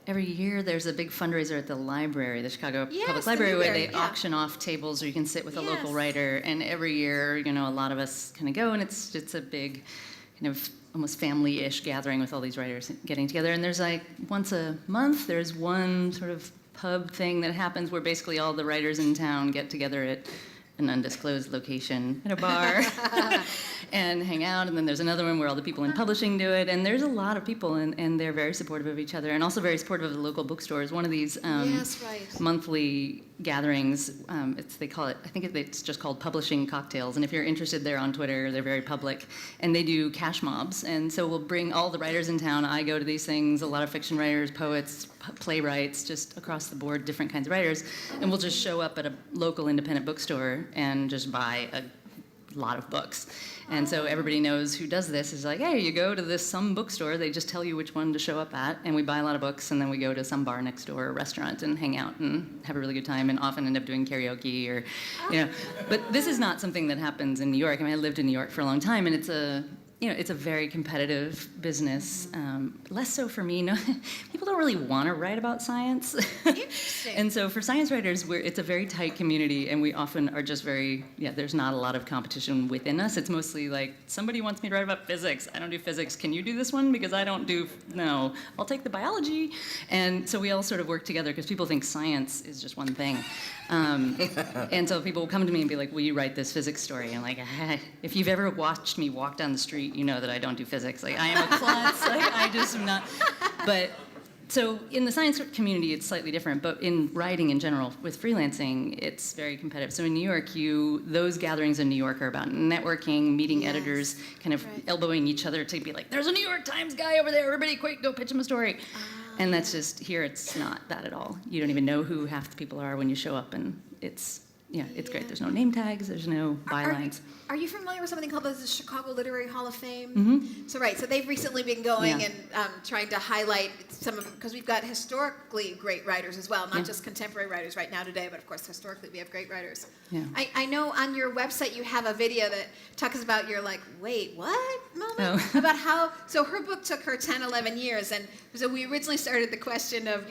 every year there's a big fundraiser at the library, the Chicago Yes, Public the Library, where library, they yeah. auction off tables, or you can sit with a local Yes. writer. And every year, a lot of us kind of go, and it's a big kind of almost family-ish gathering with all these writers getting together. And there's like once a month, there's one sort of pub thing that happens where basically all the writers in town get together at an undisclosed location at a bar and hang out. And then there's another one where all the people in publishing do it. And there's a lot of people, and they're very supportive of each other, and also very supportive of the local bookstores. One of these Yes, right. monthly gatherings, they call it, I think it's just called Publishing Cocktails. And if you're interested, they're on Twitter, they're very public. And they do cash mobs. And so we'll bring all the writers in town. I go to these things, a lot of fiction writers, poets, playwrights, just across the board, different kinds of writers. And we'll just show up at a local independent bookstore and just buy a lot of books. And so everybody knows who does this. Is like, hey, you go to some bookstore, they just tell you which one to show up at, and we buy a lot of books, and then we go to some bar next door or restaurant and hang out and have a really good time, and often end up doing karaoke or, But this is not something that happens in New York. I mean, I lived in New York for a long time, and it's a very competitive business. Less so for me. No, people don't really want to write about science. Interesting. And so for science writers, it's a very tight community, and we often are just there's not a lot of competition within us. It's mostly like, somebody wants me to write about physics. I don't do physics. Can you do this one? Because I don't do, no. I'll take the biology. And so we all sort of work together because people think science is just one thing. And so people will come to me and be like, will you write this physics story? And I'm like, if you've ever watched me walk down the street, you know that I don't do physics. Like, I am a klutz. Like, I just am not. But so in the science community, it's slightly different. But in writing in general, with freelancing, it's very competitive. So in New York, those gatherings in New York are about networking, meeting Yes. editors, kind of Right. elbowing each other to be like, there's a New York Times guy over there. Everybody quick, go pitch him a story. And that's just, here it's not that at all. You don't even know who half the people are when you show up, and it's great. There's no name tags, there's no bylines. Are you familiar with something called the Chicago Literary Hall of Fame? So they've recently been going Yeah. and trying to highlight some of, because we've got historically great writers as well, not just contemporary writers right now today, but of course historically we have great writers. Yeah. I know on your website you have a video that talks about your like, wait, what moment? Oh. About how, so her book took her 10, 11 years, and so we originally started the question of,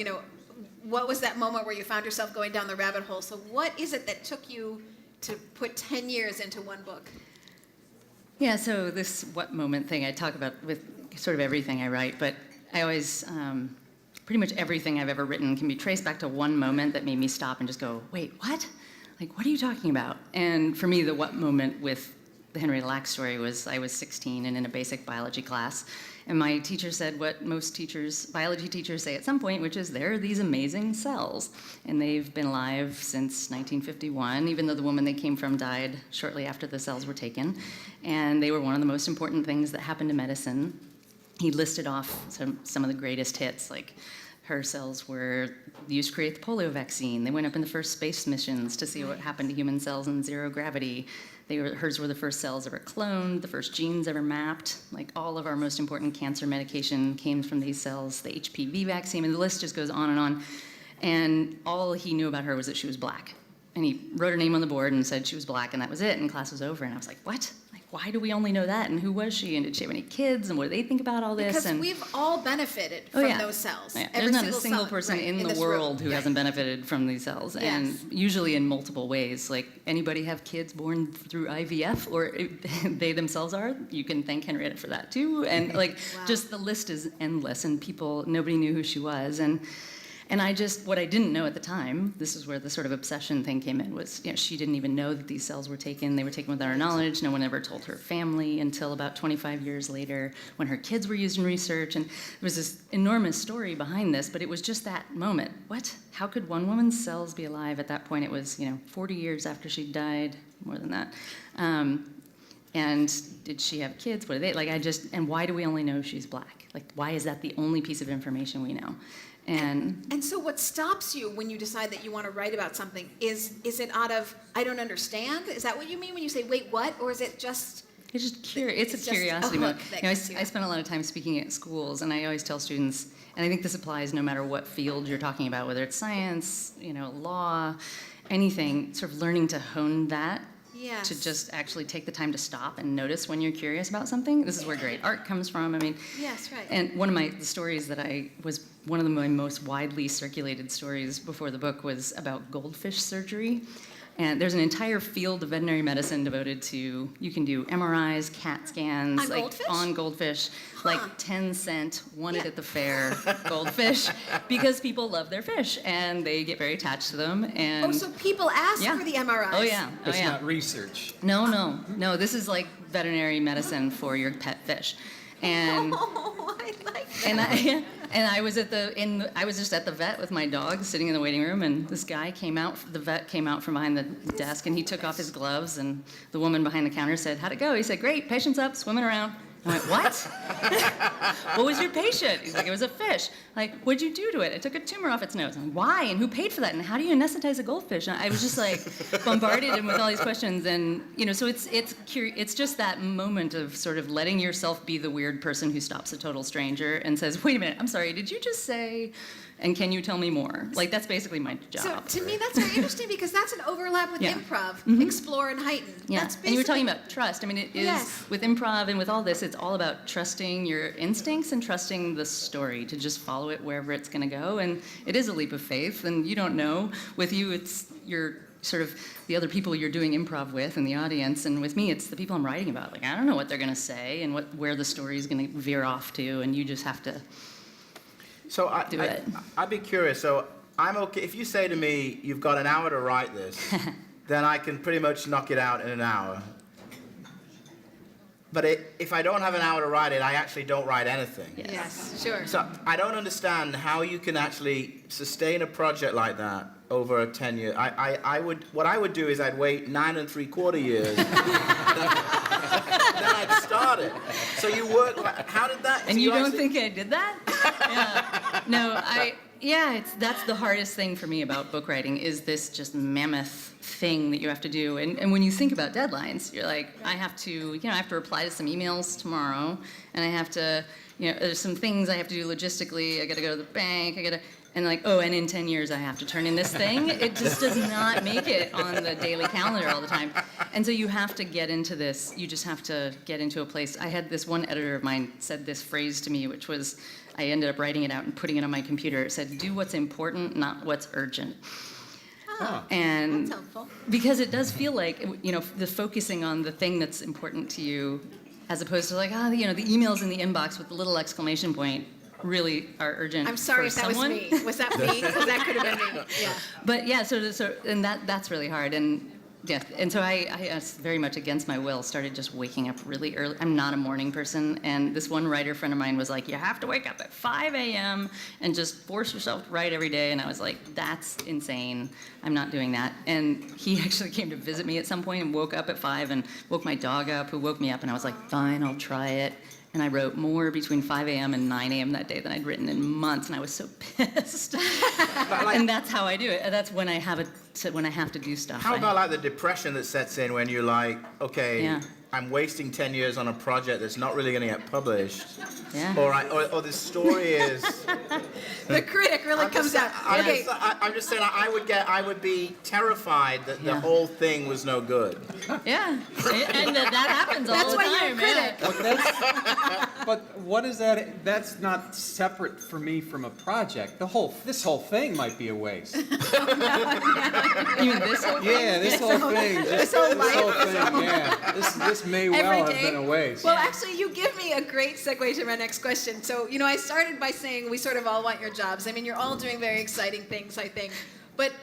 what was that moment where you found yourself going down the rabbit hole? So what is it that took you to put 10 years into one book? Yeah, so this what moment thing I talk about with sort of everything I write, but I always, pretty much everything I've ever written can be traced back to one moment that made me stop and just go, wait, what? Like, what are you talking about? And for me, the what moment with the Henrietta Lacks story was I was 16 and in a basic biology class, and my teacher said what most teachers, biology teachers say at some point, which is there are these amazing cells, and they've been alive since 1951, even though the woman they came from died shortly after the cells were taken, and they were one of the most important things that happened to medicine. He listed off some of the greatest hits, like her cells were used to create the polio vaccine. They went up in the first space missions to see what happened to human cells in zero gravity. Hers were the first cells ever cloned, the first genes ever mapped. Like all of our most important cancer medication came from these cells, the HPV vaccine, and the list just goes on and on. And all he knew about her was that she was black. And he wrote her name on the board and said she was black, and that was it, and class was over. And I was like, what? Like, why do we only know that? And who was she? And did she have any kids? And what do they think about all this? Because we've all benefited from those cells. Yeah. Every There's not a single cell, person right, in the this world room. who hasn't benefited from these cells, and usually in multiple ways. Like, anybody have kids born through IVF, or they themselves are, you can thank Henrietta for that too. And like, just the list is endless, and nobody knew who she was. And what I didn't know at the time, this is where the sort of obsession thing came in, was she didn't even know that these cells were taken. They were taken without her knowledge. No one ever told her family until about 25 years later when her kids were used in research. And there was this enormous story behind this, but it was just that moment. What? How could one woman's cells be alive? At that point, it was 40 years after she died, more than that. And did she have kids? What are they? And why do we only know she's black? Like, why is that the only piece of information we know? And so what stops you when you decide that you want to write about something? Is it out of, I don't understand? Is that what you mean when you say, wait, what? Or is it just... It's just curious. It's a curiosity mode. I spent a lot of time speaking at schools, and I always tell students, and I think this applies no matter what field you're talking about, whether it's science, law, anything, sort of learning to hone that. Yes. To just actually take the time to stop and notice when you're curious about something. This is where great art comes from. I mean, yes, right. And one of the stories that one of my most widely circulated stories before the book was about goldfish surgery. And there's an entire field of veterinary medicine devoted to, you can do MRIs, CAT scans, on goldfish, like 10 cent, wanted at the fair goldfish, because people love their fish and they get very attached to them. And so people ask for the MRIs. Oh yeah. It's not research. No. This is like veterinary medicine for your pet fish. And I like that. And I was just at the vet with my dog, sitting in the waiting room, and this guy the vet came out from behind the desk, and he took off his gloves, and the woman behind the counter said, "How'd it go?" He said, "Great, patient's up, swimming around." I went, "What?" "What was your patient?" He's like, "It was a fish." Like, "What'd you do to it?" "I took a tumor off its nose." I'm like, "Why? And who paid for that? And how do you anesthetize a goldfish?" And I was just like bombarded with all these questions, and so it's just that moment of sort of letting yourself be the weird person who stops a total stranger and says, "Wait a minute, I'm sorry, did you just say? And can you tell me more?" Like, that's basically my job. So to me, that's very interesting because that's an overlap with improv, explore and heighten. Yeah, That's and you were talking about trust. I mean, it is, with improv and with all this, it's all about trusting your instincts and trusting the story to just follow it wherever it's going to go. And it is a leap of faith, and you don't know. With you, it's your sort of the other people you're doing improv with and the audience, and with me, it's the people I'm writing about. Like, I don't know what they're going to say and where the story is going to veer off to, and you just have to... So I'd be curious. So I'm okay if you say to me, "You've got an hour to write this," then I can pretty much knock it out in an hour. But if I don't have an hour to write it, I actually don't write anything. Yes, sure. So I don't understand how you can actually sustain a project like that over a 10-year. What I would do is I'd wait 9 3/4 years. Then I'd start it. So you work. How did that? And you don't think I did that? Yeah. No, that's the hardest thing for me about book writing is this just mammoth thing that you have to do. And when you think about deadlines, you're like, I have to reply to some emails tomorrow, and I have to, there's some things I have to do logistically. I got to go to the bank. and like, oh, and in 10 years I have to turn in this thing. It just does not make it on the daily calendar all the time. And so you have to get into this, you just have to get into a place. I had this one editor of mine said this phrase to me, which was, I ended up writing it out and putting it on my computer. It said, do what's important, not what's urgent. Oh, And that's helpful. because it does feel like, you know, the focusing on the thing that's important to you, as opposed to like, you know, the emails in the inbox with the little exclamation point really are urgent. I'm sorry for if that someone. was me. Was that me? Because that could have been me. Yeah. But yeah, so and that's really hard. And yeah, and so I very much against my will started just waking up really early. I'm not a morning person, and this one writer friend of mine was like, you have to wake up at 5 a.m. and just force yourself to write every day. And I was like, that's insane. I'm not doing that. And he actually came to visit me at some point and woke up at 5 and woke my dog up, who woke me up, and I was like, fine, I'll try it. And I wrote more between 5 a.m. and 9 a.m. that day than I'd written in months, and I was so pissed. And that's how I do it. That's when I have to do stuff. How about like the depression that sets in when you're like, okay, Yeah. I'm wasting 10 years on a project that's not really going to get published. Yeah. Or the story is. The critic really comes out. Okay. I'm just saying, I would be terrified that the Yeah. whole thing was no good. Yeah, and that happens all That's the why time. you're a critic. But what is that? That's not separate for me from a project. This whole thing might be a waste. Even this whole thing? Yeah, this whole thing. This whole life. thing. Yeah, this may well Every have day? been a waste. Well, actually, you give me a great segue to my next question. So, you know, I started by saying we sort of all want your jobs. I mean, you're all doing very exciting things, I think. But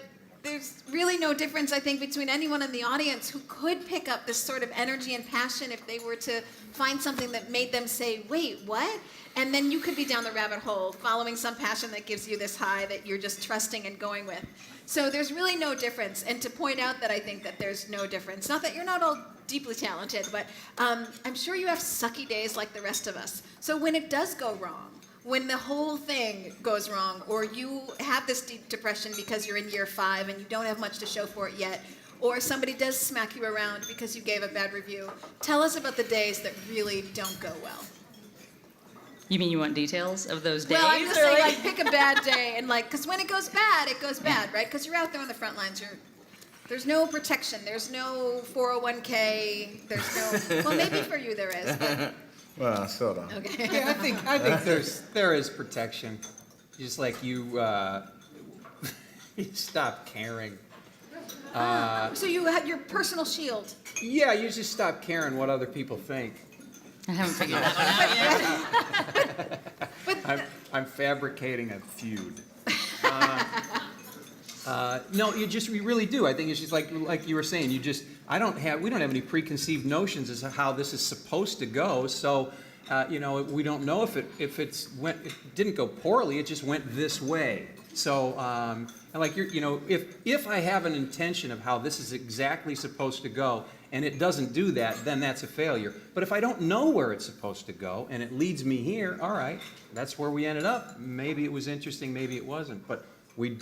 there's really no difference, I think, between anyone in the audience who could pick up this sort of energy and passion if they were to find something that made them say, wait, what? And then you could be down the rabbit hole following some passion that gives you this high that you're just trusting and going with. So there's really no difference. And to point out that I think that there's no difference, not that you're not all deeply talented, but I'm sure you have sucky days like the rest of us. So when it does go wrong, when the whole thing goes wrong, or you have this deep depression because you're in year 5 and you don't have much to show for it yet, or somebody does smack you around because you gave a bad review, tell us about the days that really don't go well. You mean you want details of those days? Well, I'm just saying, like, pick a bad day, and like, because when it goes bad, right? Because you're out there on the front lines. There's no protection. There's no 401k. There's no. Well, maybe for you there is. But, Well, sort of. okay. Yeah, I think there is protection. Just like you stop caring. So you had your personal shield. Yeah, you just stop caring what other people think. I haven't figured that one out yet. I'm fabricating a feud. No, you really do. I think it's just like you were saying. We don't have any preconceived notions as to how this is supposed to go. So, we don't know if it didn't go poorly. It just went this way. So, and like if I have an intention of how this is exactly supposed to go, and it doesn't do that, then that's a failure. But if I don't know where it's supposed to go, and it leads me here, all right, that's where we ended up. Maybe it was interesting, maybe it wasn't. But we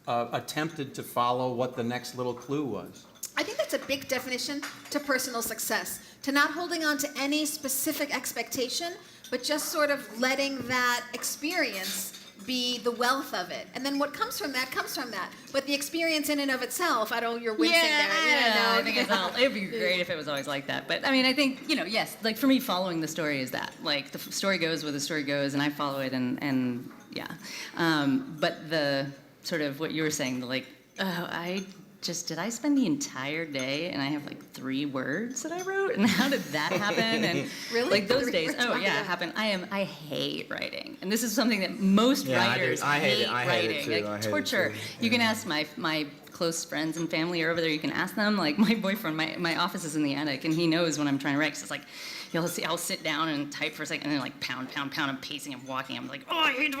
attempted to follow what the next little clue was. I think that's a big definition to personal success, to not holding on to any specific expectation, but just sort of letting that experience be the wealth of it. And then what comes from that comes from that. But the experience in and of itself, I don't know, you're wincing there. I think it'd be great if it was always like that. But I mean, I think, yes, like for me, following the story is that. Like the story goes where the story goes, and I follow it, and yeah. But the sort of what you were saying, did I spend the entire day and I have like 3 words that I wrote? And how did that happen? And Really? like those 3 days, words? it happened. I hate writing. And this is something that most writers I hate it. hate I hate it writing. too. I Like hate it torture. too. You can ask my close friends and family are over there. You can ask them. Like my boyfriend, my office is in the attic, and he knows when I'm trying to write. 'Cause it's like, I'll sit down and type for a second, and then like pound, I'm pacing, I'm walking. I'm like, oh, I hate it,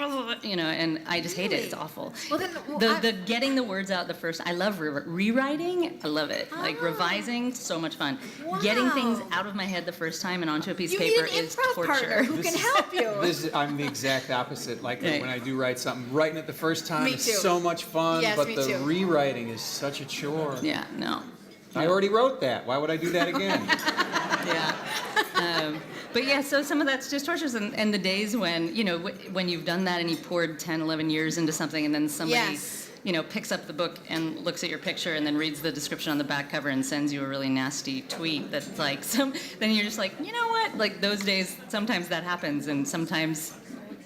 and I just hate it. It's awful. Well, then, the getting the words out the first. I love rewriting. I love it. Like revising, so much fun. Getting things out of my head the first time and onto a piece of paper need an is improv torture. partner who can help you. I'm the exact opposite. Like Right. when I do write something, writing it the first time Me is too. so much fun, Yes, but me the too. rewriting is such a chore. Yeah, no. I already wrote that. Why would I do that again? Yeah. But yeah, so some of that's just torturous, and the days when, you know, when you've done that and you poured 10, 11 years into something, and then somebody, Yes. you know, picks up the book and looks at your picture and then reads the description on the back cover and sends you a really nasty tweet that's like, then you're just like, you know what? Like, those days, sometimes that happens, and sometimes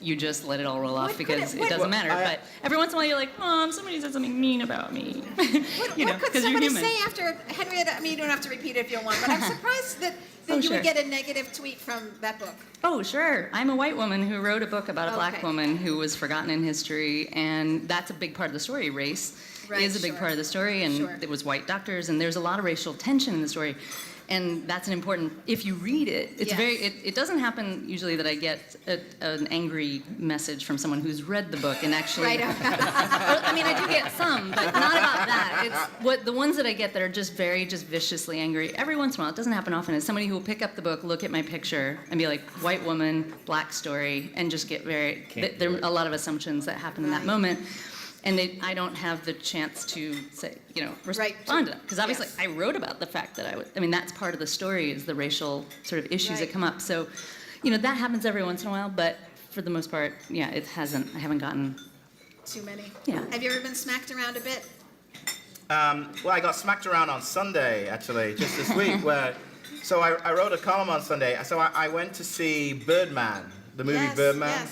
you just let it all roll off because it doesn't matter. But every once in a while, you're like, Mom, somebody said something mean about me. What could somebody say after Henrietta? I mean, you don't have to repeat it if you don't want, but I'm surprised that you would get a negative tweet from that book. Oh, sure. I'm a white woman who wrote a book about a black Okay. woman who was forgotten in history, and that's a big part of the story. Race is a big part of the story, and it was white doctors, and there's a lot of racial tension in the story. And that's an important, if you read it, it's it doesn't happen usually that I get an angry message from someone who's read the book and actually, I mean, I do get some, but not about that. It's the ones that I get that are just viciously angry. Every once in a while, it doesn't happen often, is somebody who will pick up the book, look at my picture, and be like, white woman, black story, and just get there are a lot of assumptions that happen in that moment. And I don't have the chance to say, you know, respond to that. Because obviously I wrote about the fact that I mean, that's part of the story is the racial sort of issues that come up. So, you know, that happens every once in a while, but for the most part, yeah, I haven't gotten too many. Yeah. Have you ever been smacked around a bit? Well, I got smacked around on Sunday, actually, just this week, so I wrote a column on Sunday. So I went to see Birdman, the movie Birdman,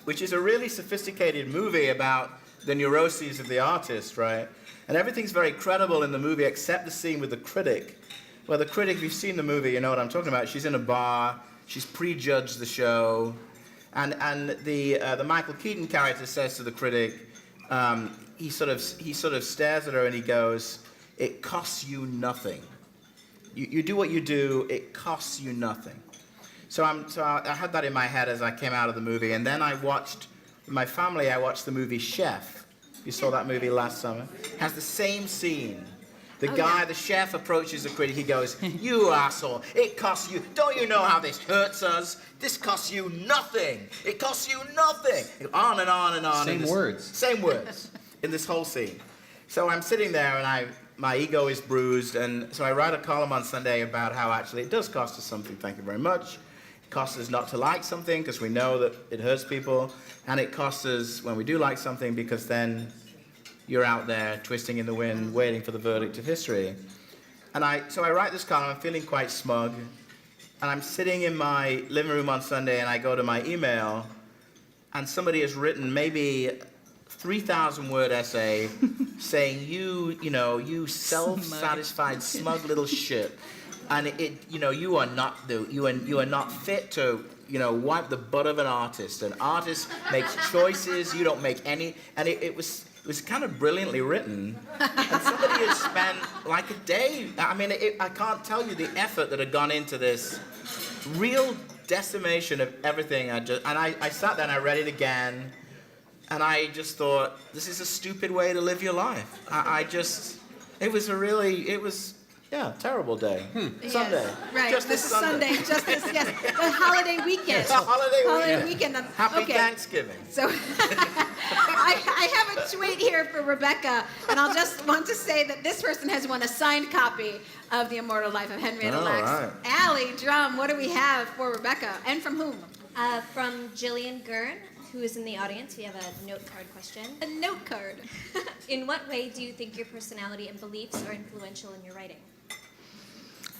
which is a really sophisticated movie about the neuroses of the artist, right? And everything's very credible in the movie except the scene with the critic. Well, the critic, if you've seen the movie, you know what I'm talking about. She's in a bar, she's prejudged the show, and the Michael Keaton character says to the critic, he sort of stares at her and he goes, "It costs you nothing. You do what you do, it costs you nothing." So I had that in my head as I came out of the movie, and then I watched the movie Chef. You saw that movie last summer. It has the same scene. The chef approaches the critic. He goes, "You asshole, it costs you, don't you know how this hurts us? This costs you nothing. It costs you nothing." On and on and on. Same words in this whole scene. So I'm sitting there and my ego is bruised, and so I write a column on Sunday about how actually it does cost us something, thank you very much. It costs us not to like something because we know that it hurts people, and it costs us when we do like something because then you're out there twisting in the wind, waiting for the verdict of history. So I write this column, I'm feeling quite smug, and I'm sitting in my living room on Sunday and I go to my email, and somebody has written maybe 3,000-word essay saying you self-satisfied, smug little shit, and you are not fit to wipe the butt of an artist. An artist makes choices, you don't make any, and it was kind of brilliantly written, and somebody had spent like a day. I mean, I can't tell you the effort that had gone into this real decimation of everything. I sat there and I read it again. And I just thought, this is a stupid way to live your life. It was a terrible day. Sunday. Yes, right. Just this this is Sunday. The holiday weekend. The holiday weekend. Happy Thanksgiving. So I have a tweet here for Rebecca, and I'll just want to say that this person has won a signed copy of The Immortal Life of Henrietta Lacks. Right. Allie Drum, what do we have for Rebecca? And from whom? From Jillian Gurn, who is in the audience. We have a note card question. A note card. In what way do you think your personality and beliefs are influential in your writing?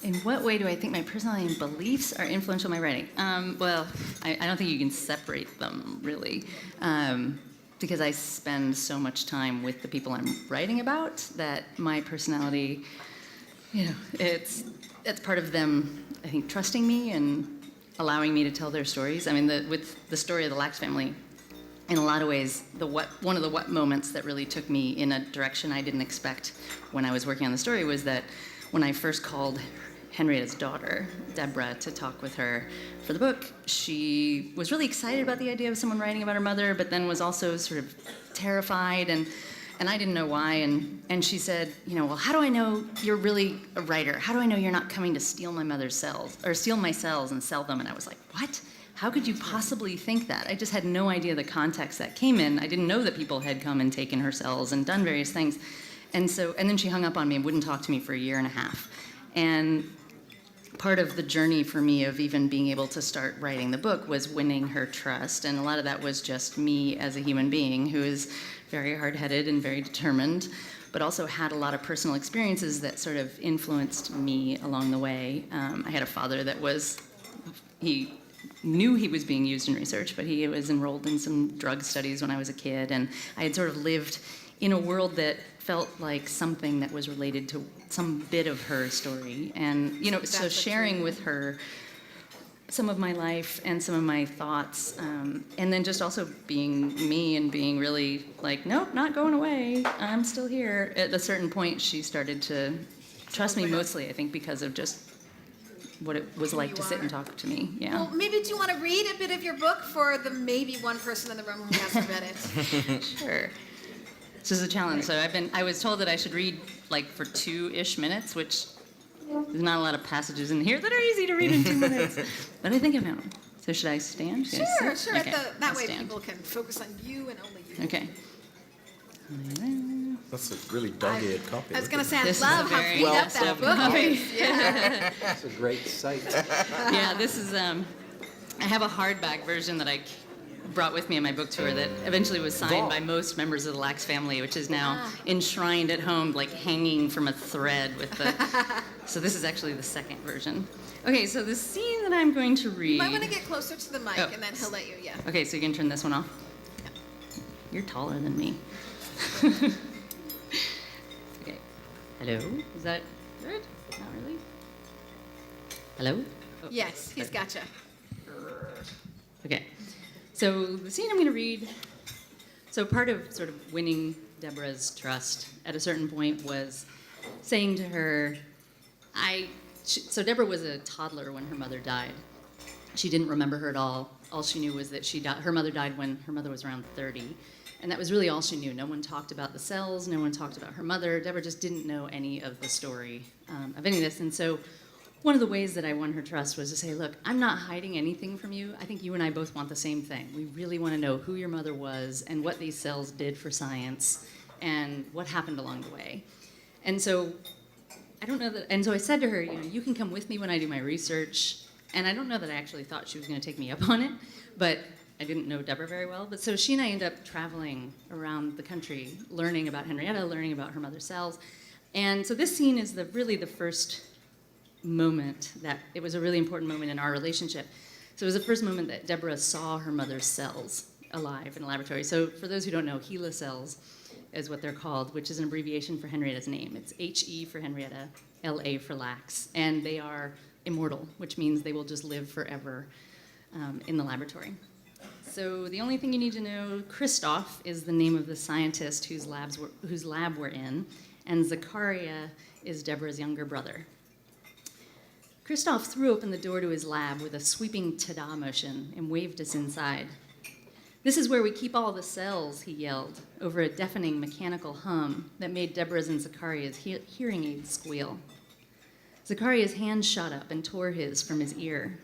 In what way do I think my personality and beliefs are influential in my writing? Well, I don't think you can separate them, really, because I spend so much time with the people I'm writing about that my personality, it's part of them, I think, trusting me and allowing me to tell their stories. I mean, with the story of the Lacks family, in a lot of ways, one of the what moments that really took me in a direction I didn't expect when I was working on the story was that when I first called Henrietta's daughter, Deborah, to talk with her for the book, she was really excited about the idea of someone writing about her mother, but then was also sort of terrified, and I didn't know why, and she said, well, how do I know you're really a writer? How do I know you're not coming to steal my mother's cells, or steal my cells and sell them? And I was like, what? How could you possibly think that? I just had no idea the context that came in. I didn't know that people had come and taken her cells and done various things. And then she hung up on me and wouldn't talk to me for a year and a half. And part of the journey for me of even being able to start writing the book was winning her trust. And a lot of that was just me as a human being who is very hard-headed and very determined, but also had a lot of personal experiences that sort of influenced me along the way. I had a father that he knew he was being used in research, but he was enrolled in some drug studies when I was a kid, and I had sort of lived in a world that felt like something that was related to some bit of her story. And, so sharing with her some of my life and some of my thoughts, and then just also being me and being really like, nope, not going away, I'm still here. At a certain point, she started to trust me, mostly, I think, because of just what it was like to sit and talk to me. Yeah. Well, maybe do you want to read a bit of your book for the maybe one person in the room who hasn't read it? Sure. This is a challenge. So I was told that I should read like for 2-ish minutes, which there's not a lot of passages in here that are easy to read in 2 minutes. But I think I found them. So should I stand? Should I sit? Sure. Okay, That I'll way stand. people can focus on you and only you. Okay. That's a really dog-eared copy. I was going to say, I This is love a how very beat up that book copy. is. Yeah. That's a great site. Yeah, this is, I have a hardback version that I brought with me on my book tour that eventually was signed by most members of the Lax family, which is now enshrined at home, like hanging from a thread with the, so this is actually the second version. Okay, so the scene that I'm going to read. You might want to get closer to the mic, Oh. and then he'll let you, yeah. Okay, so you can turn this one off? You're taller than me. Okay. Hello? Is that good? Not really? Hello? Oh. Yes, he's gotcha. Okay. So the scene I'm going to read, so part of sort of winning Deborah's trust at a certain point was saying to her, so Deborah was a toddler when her mother died. She didn't remember her at all. All she knew was that her mother died when her mother was around 30. And that was really all she knew. No one talked about the cells. No one talked about her mother. Deborah just didn't know any of the story of any of this. And so one of the ways that I won her trust was to say, look, I'm not hiding anything from you. I think you and I both want the same thing. We really want to know who your mother was and what these cells did for science and what happened along the way. And so I don't know that, and so I said to her, you can come with me when I do my research. And I don't know that I actually thought she was going to take me up on it, but I didn't know Deborah very well. But so she and I ended up traveling around the country, learning about Henrietta, learning about her mother's cells. And so this scene is really the first moment that it was a really important moment in our relationship. So it was the first moment that Deborah saw her mother's cells alive in a laboratory. So for those who don't know, HeLa cells is what they're called, which is an abbreviation for Henrietta's name. It's HE for Henrietta, LA for Lax, and they are immortal, which means they will just live forever in the laboratory. So the only thing you need to know, Christoph is the name of the scientist whose lab we're in, and Zakaria is Deborah's younger brother. Christoph threw open the door to his lab with a sweeping ta-da motion and waved us inside. This is where we keep all the cells, he yelled, over a deafening mechanical hum that made Deborah's and Zakaria's hearing aids squeal. Zakaria's hand shot up and tore his from his ear.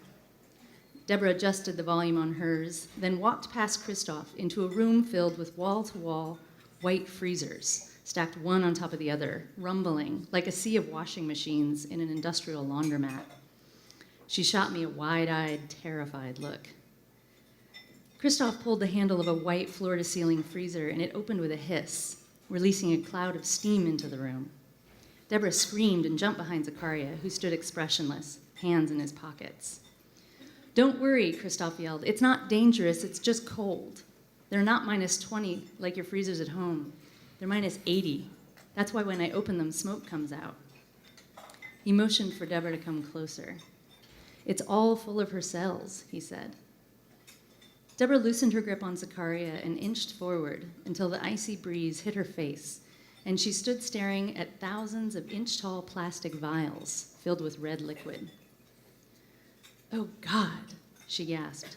Deborah adjusted the volume on hers, then walked past Christoph into a room filled with wall-to-wall white freezers, stacked one on top of the other, rumbling like a sea of washing machines in an industrial laundromat. She shot me a wide-eyed, terrified look. Christoph pulled the handle of a white floor-to-ceiling freezer, and it opened with a hiss, releasing a cloud of steam into the room. Deborah screamed and jumped behind Zakaria, who stood expressionless, hands in his pockets. Don't worry, Christoph yelled. It's not dangerous, it's just cold. They're not -20 like your freezers at home. They're -80. That's why when I open them, smoke comes out. He motioned for Deborah to come closer. It's all full of her cells, he said. Deborah loosened her grip on Zakaria and inched forward until the icy breeze hit her face, and she stood staring at thousands of inch-tall plastic vials filled with red liquid. Oh, God, she gasped.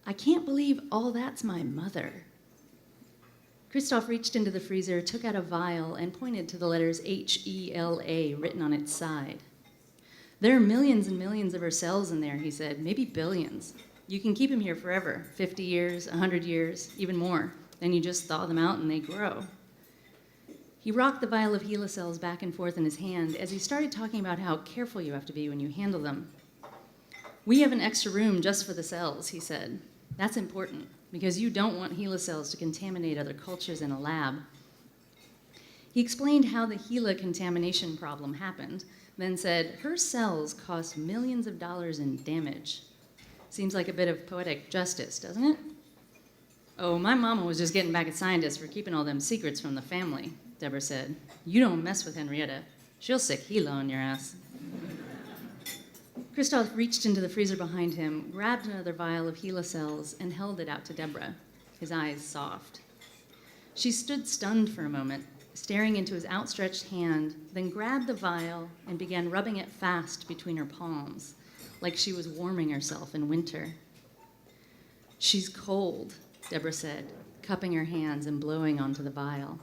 I can't believe all that's my mother. Christoph reached into the freezer, took out a vial, and pointed to the letters HELA written on its side. There are millions and millions of her cells in there, he said, maybe billions. You can keep them here forever, 50 years, 100 years, even more. Then you just thaw them out and they grow. He rocked the vial of Gila cells back and forth in his hand as he started talking about how careful you have to be when you handle them. We have an extra room just for the cells, he said. That's important, because you don't want Gila cells to contaminate other cultures in a lab. He explained how the Gila contamination problem happened, then said, her cells cost millions of dollars in damage. Seems like a bit of poetic justice, doesn't it? Oh, my mama was just getting back at scientists for keeping all them secrets from the family, Deborah said. You don't mess with Henrietta. She'll sick Gila on your ass. Christoph reached into the freezer behind him, grabbed another vial of Gila cells, and held it out to Deborah, his eyes soft. She stood stunned for a moment, staring into his outstretched hand, then grabbed the vial and began rubbing it fast between her palms, like she was warming herself in winter. She's cold, Deborah said, cupping her hands and blowing onto the vial.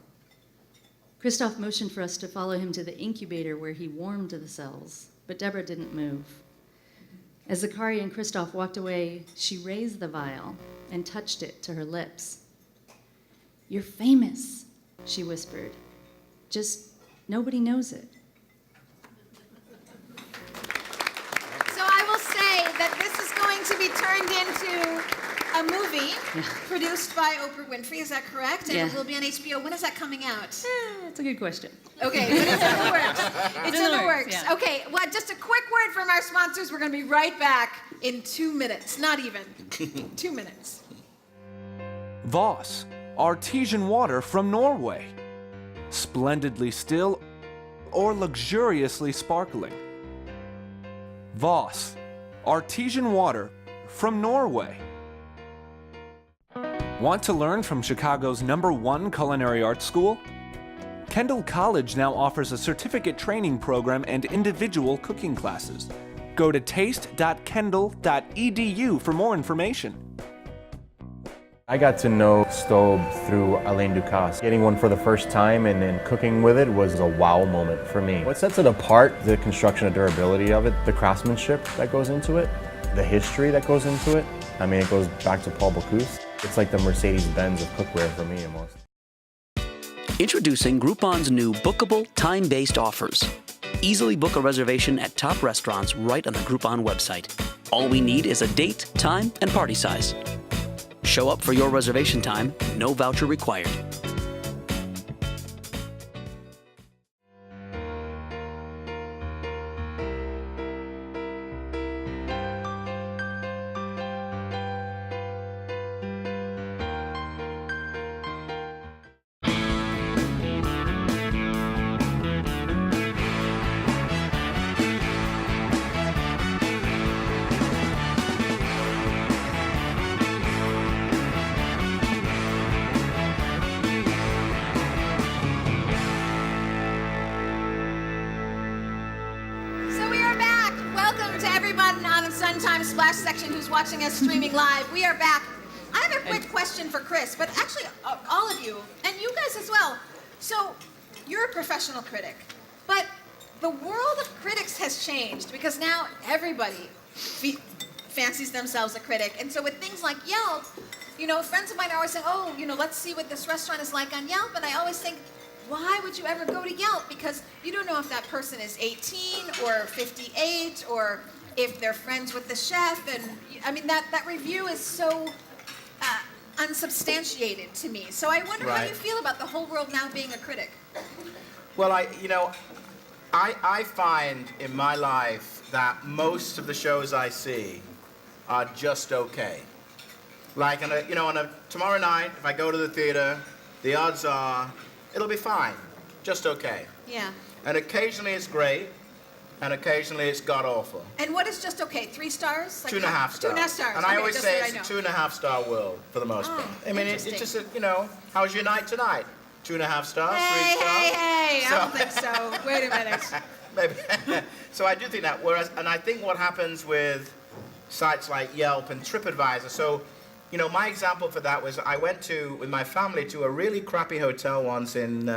Christoph motioned for us to follow him to the incubator where he warmed the cells, but Deborah didn't move. As Zachary and Christoph walked away, she raised the vial and touched it to her lips. You're famous, she whispered. Just nobody knows it. So I will say that this is going to be turned into a movie produced by Oprah Winfrey, is that correct? And it will be on HBO. When is that coming out? That's a good question. Okay, but it's in the works. It's in the works. Yeah. Okay, well, just a quick word from our sponsors. We're going to be right back in 2 minutes. Not even. 2 minutes. Voss, artesian water from Norway. Splendidly still or luxuriously sparkling. Voss, artesian water from Norway. Want to learn from Chicago's #1 culinary art school? Kendall College now offers a certificate training program and individual cooking classes. Go to taste.kendall.edu for more information. I got to know Stobe through Alain Ducasse. Getting one for the first time and then cooking with it was a wow moment for me. What sets it apart, the construction and durability of it, the craftsmanship that goes into it, the history that goes into it. I mean, it goes back to Paul Bocuse. It's like the Mercedes-Benz of cookware for me almost. Introducing Groupon's new bookable, time-based offers. Easily book a reservation at top restaurants right on the Groupon website. All we need is a date, time, and party size. Show up for your reservation time, no voucher required. Splash section who's watching us streaming live. We are back. I have a quick question for Chris, but actually all of you, and you guys as well. So, you're a professional critic, but the world of critics has changed because now everybody fancies themselves a critic. And so with things like Yelp, you know, friends of mine are always saying, oh, you know, let's see what this restaurant is like on Yelp. And I always think, why would you ever go to Yelp? Because you don't know if that person is 18 or 58 or if they're friends with the chef, and I mean that review is so unsubstantiated to me. So I wonder how you feel about the whole world now being a critic. Well, I find in my life that most of the shows I see are just okay. Like on a tomorrow night, if I go to the theater, the odds are it'll be fine, just okay. Yeah. And occasionally it's great. And occasionally it's god-awful. And what is just okay? 3 stars? Like 2.5 stars. 2.5 stars. And I always say it's a 2.5 star world for the most part. I mean, it's just, how's your night tonight? 2.5 stars? 3 stars? Hey, I don't think so. Wait a minute. Maybe. So I do think that. And I think what happens with sites like Yelp and TripAdvisor. So, my example for that was I went with my family to a really crappy hotel once in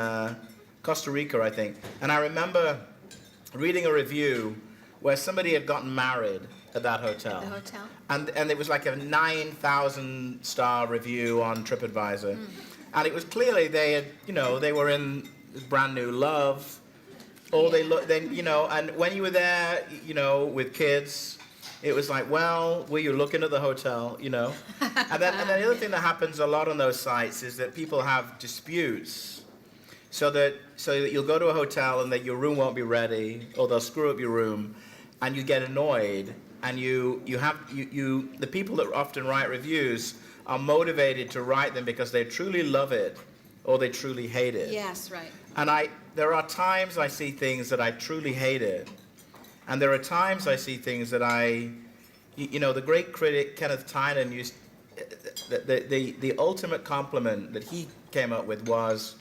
Costa Rica, I think. And I remember reading a review where somebody had gotten married at that hotel. At the hotel? And it was like a 9,000 star review on TripAdvisor. And it was clearly they were in brand new love. Or they look, then, you know, and when you were there, you know, with kids, it was like, well, were you looking at the hotel, you know? And then the other thing that happens a lot on those sites is that people have disputes. So that you'll go to a hotel and that your room won't be ready, or they'll screw up your room, and you get annoyed. And the people that often write reviews are motivated to write them because they truly love it or they truly hate it. Yes, right. And there are times I see things that I truly hate it. And there are times I see things that you know, the great critic Kenneth Tynan used, the ultimate compliment that he came up with was,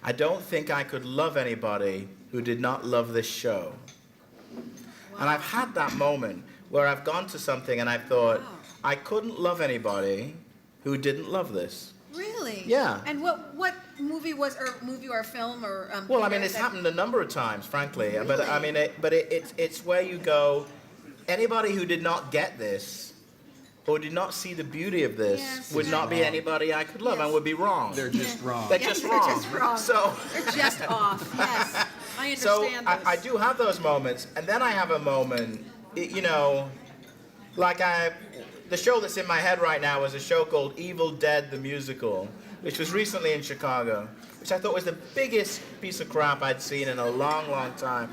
I don't think I could love anybody who did not love this show. Wow. And I've had that moment where I've gone to something and I've thought, wow, I couldn't love anybody who didn't love this. Really? Yeah. And what movie or film or? Well, I mean, it's happened a number of times, frankly. Really? But I mean, it's where you go. Anybody who did not get this, or did not see the beauty of this, yes, would not be anybody I could love, yes, and would be wrong. They're just wrong. They're just wrong. They're just wrong. So they're just off. Yes, I understand. So those. I do have those moments, and then I have a moment, you know, like the show that's in my head right now is a show called Evil Dead the Musical, which was recently in Chicago, which I thought was the biggest piece of crap I'd seen in a long, long time.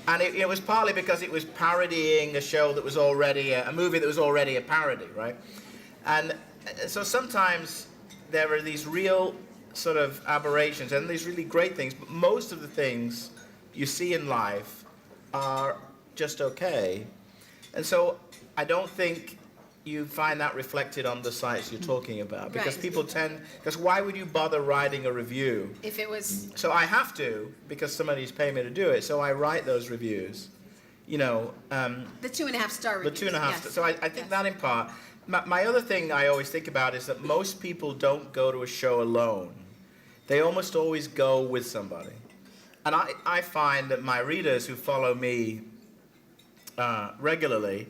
And it was partly because it was parodying a show that was already, a movie that was already a parody, right? And so sometimes there are these real sort of aberrations and these really great things, but most of the things you see in life are just okay. And so I don't think you find that reflected on the sites you're talking about, because right, people because why would you bother writing a review? If it was... So I have to, because somebody's paying me to do it, so I write those reviews. You know... the 2.5-star reviews. The 2.5 yes. star. So I think yes, that in part. My other thing I always think about is that most people don't go to a show alone. They almost always go with somebody. And I find that my readers who follow me regularly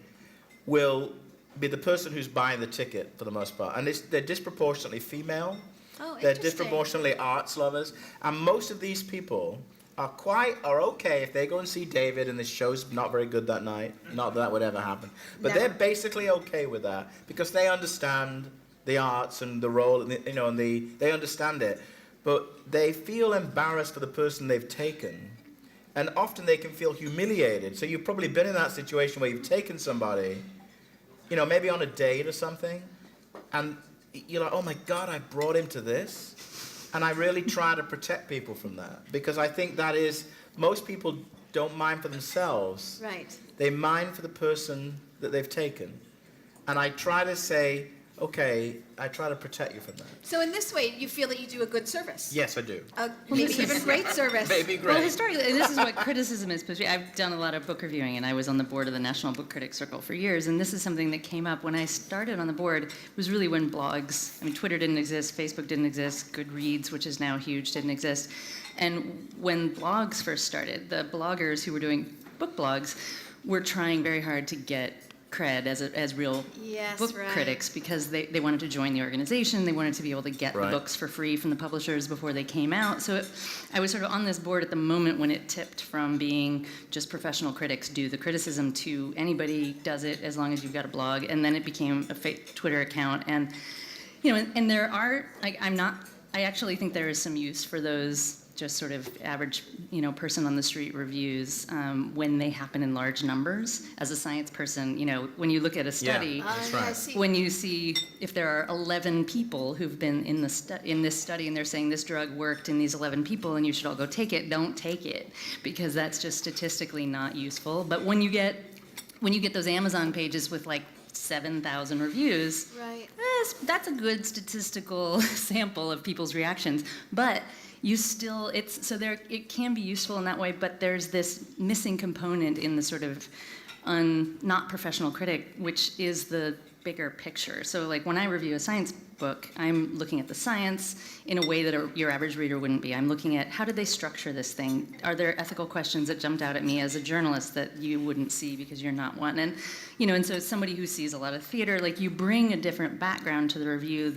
will be the person who's buying the ticket for the most part. And they're disproportionately female. Oh, they're disproportionately arts lovers. And most of these people are okay if they go and see David and the show's not very good that night. Not that would ever happen. But Never. They're basically okay with that because they understand the arts and the role, and you know, and they understand it. But they feel embarrassed for the person they've taken. And often they can feel humiliated. So you've probably been in that situation where you've taken somebody, you know, maybe on a date or something, and you're like, oh my God, I brought him to this. And I really try to protect people from that, because I think that is, most people don't mind for themselves. Right. They mind for the person that they've taken. And I try to say, okay, I try to protect you from that. So in this way, you feel that you do a good service? Yes, I do. Maybe even great service. Maybe great. Well, historically, this is what criticism is supposed to be. I've done a lot of book reviewing, and I was on the board of the National Book Critics Circle for years, and this is something that came up when I started on the board. It was really when blogs, I mean, Twitter didn't exist, Facebook didn't exist, Goodreads, which is now huge, didn't exist. And when blogs first started, the bloggers who were doing book blogs were trying very hard to get cred as real book critics, because they wanted to join the organization. They wanted to be able to get the books for free from the publishers before they came out. So I was sort of on this board at the moment when it tipped from being just professional critics do the criticism to anybody does it as long as you've got a blog, and then it became a fake Twitter account. And you know, and there are, like, I actually think there is some use for those just sort of average, you know, person on the street reviews when they happen in large numbers. As a science person, you know, when you look at a study, when you see if there are 11 people who've been in this study and they're saying this drug worked in these 11 people and you should all go take it, don't take it, because that's just statistically not useful. But when you get those Amazon pages with like 7,000 reviews, that's a good statistical sample of people's reactions. But you still, it can be useful in that way, but there's this missing component in the sort of not professional critic, which is the bigger picture. So like when I review a science book, I'm looking at the science in a way that your average reader wouldn't be. I'm looking at how did they structure this thing? Are there ethical questions that jumped out at me as a journalist that you wouldn't see because you're not one? And and so as somebody who sees a lot of theater, like you bring a different background to the review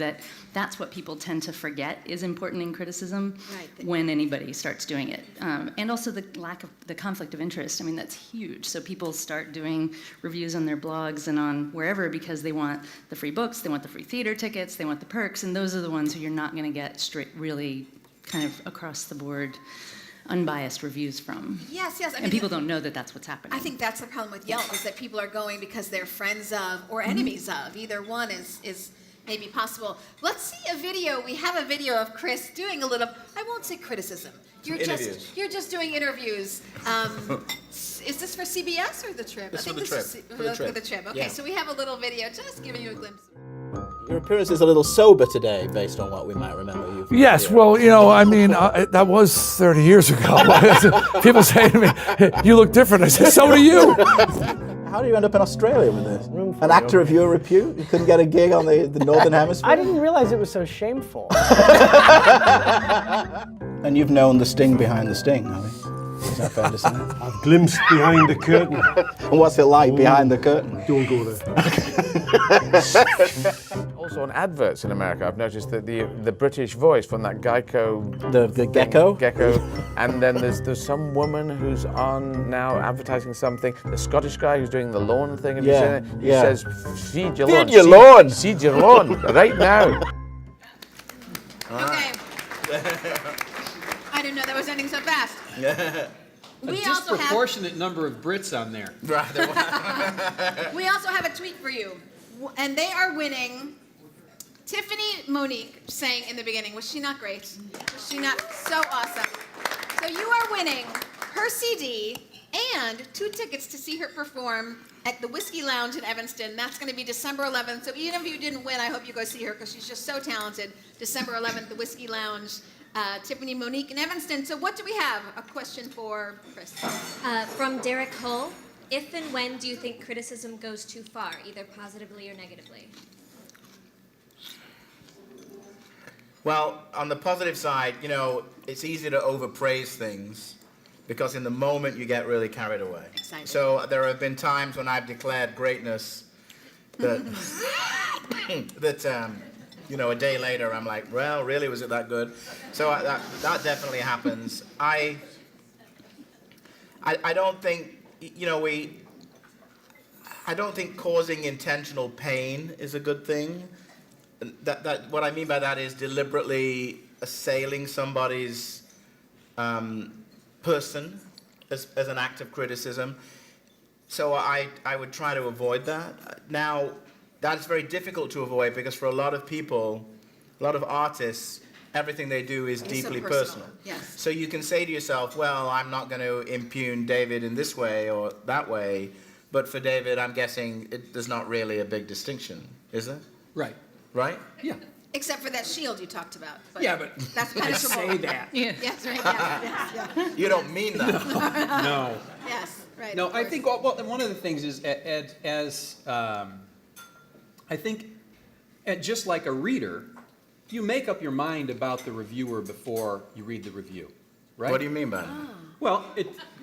that's what people tend to forget is important in criticism when anybody starts doing it. And also the lack of the conflict of interest. I mean, that's huge. So people start doing reviews on their blogs and on wherever because they want the free books, they want the free theater tickets, they want the perks, and those are the ones who you're not going to get straight, really kind of across the board, unbiased reviews from. Yes. And people don't know that that's what's happening. I think that's the problem with Yelp is that people are going because they're friends of or enemies of. Either one is maybe possible. Let's see a video. We have a video of Chris doing a little, I won't say criticism. You're just doing interviews. Is this for CBS or The Trip? It's I think for this The Trip. is for The Trip. Okay, Yeah. so we have a little video just giving you a glimpse. Your appearance is a little sober today, based on what we might remember you from. Yes, well, I mean, that was 30 years ago. People say to me, "You look different." I said, "So do you." How do you end up in Australia with this? An actor of your repute? You couldn't get a gig on the Northern Hemisphere? I didn't realize it was so shameful. And you've known the sting behind the sting, have you? Is that fair to say? I've glimpsed behind the curtain. And what's it like behind the curtain? Don't go there. Also on adverts in America, I've noticed that the British voice from that Geico... The gecko? Gecko. And then there's some woman who's on now advertising something. The Scottish guy who's doing the lawn thing. Have you seen it? He says, feed your lawn. Feed your lawn! Feed your lawn, right now. Okay. I didn't know that was ending so fast. A disproportionate number of Brits on there. We also have a tweet for you, and they are winning. Typhanie Monique sang in the beginning, was she not great? Was she not so awesome? So you are winning her CD and 2 tickets to see her perform at the Whiskey Lounge in Evanston. That's going to be December 11th. So even if you didn't win, I hope you go see her because she's just so talented. December 11th, the Whiskey Lounge. Typhanie Monique in Evanston. So what do we have? A question for Chris. From Derek Hull, if and when do you think criticism goes too far, either positively or negatively? Well, on the positive side, it's easy to overpraise things because in the moment you get really carried away. Excited. So there have been times when I've declared greatness that, a day later I'm like, well, really, was it that good? So that definitely happens. I don't think, I don't think causing intentional pain is a good thing. That what I mean by that is deliberately assailing somebody's person as an act of criticism. So I would try to avoid that. Now, that's very difficult to avoid because for a lot of people, a lot of artists, everything they do is deeply so personal. Yes. So you can say to yourself, well, I'm not going to impugn David in this way or that way, but for David, I'm guessing there's not really a big distinction, is there? Right. Right? Yeah. Except for that shield you talked about. But Yeah, but that's I punishable. say that. Yeah. Yes, right. Yes. You don't mean that. No. Yes, right. No, of I course. think one of the things is I think just like a reader, you make up your mind about the reviewer before you read the review, right? What do you mean by that? Well,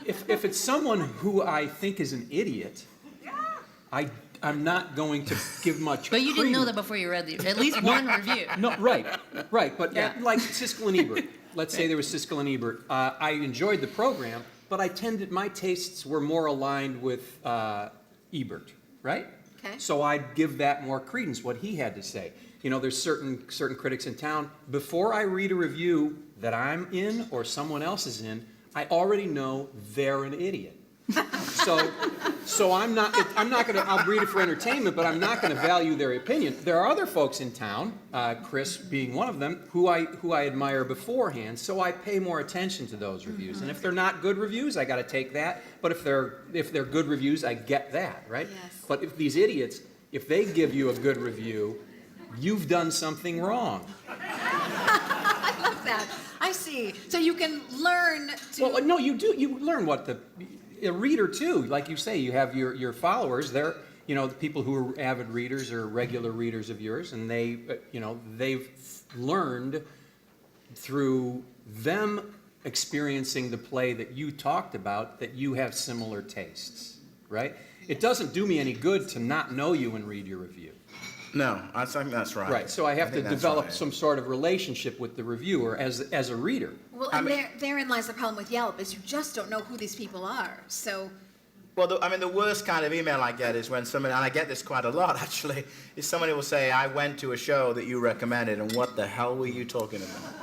if it's someone who I think is an idiot, I'm not going to give much But you didn't know credence. that before you read at least one review. No, right. But Yeah. like Siskel and Ebert. Let's say there was Siskel and Ebert. I enjoyed the program, but my tastes were more aligned with Ebert, right? Okay. So I'd give that more credence, what he had to say. There's certain critics in town. Before I read a review that I'm in or someone else is in, I already know they're an idiot. So I'm not gonna. I'll read it for entertainment, but I'm not gonna value their opinion. There are other folks in town, Chris being one of them, who I admire beforehand. So I pay more attention to those reviews. And if they're not good reviews, I got to take that. But if they're good reviews, I get that, right? Yes. But if these idiots, if they give you a good review, you've done something wrong. I love that. I see. So you can learn to. Well, no, you do. You learn what a reader too. Like you say, you have your followers. the people who are avid readers are regular readers of yours, and they've learned through them experiencing the play that you talked about that you have similar tastes, right? It doesn't do me any good to not know you and read your review. No, I think that's right. Right, so I have to develop some sort of relationship with the reviewer as a reader. Well, and therein lies the problem with Yelp, is you just don't know who these people are. So, well, the worst kind of email I get is when somebody, and I get this quite a lot actually, is somebody will say, I went to a show that you recommended, and what the hell were you talking about?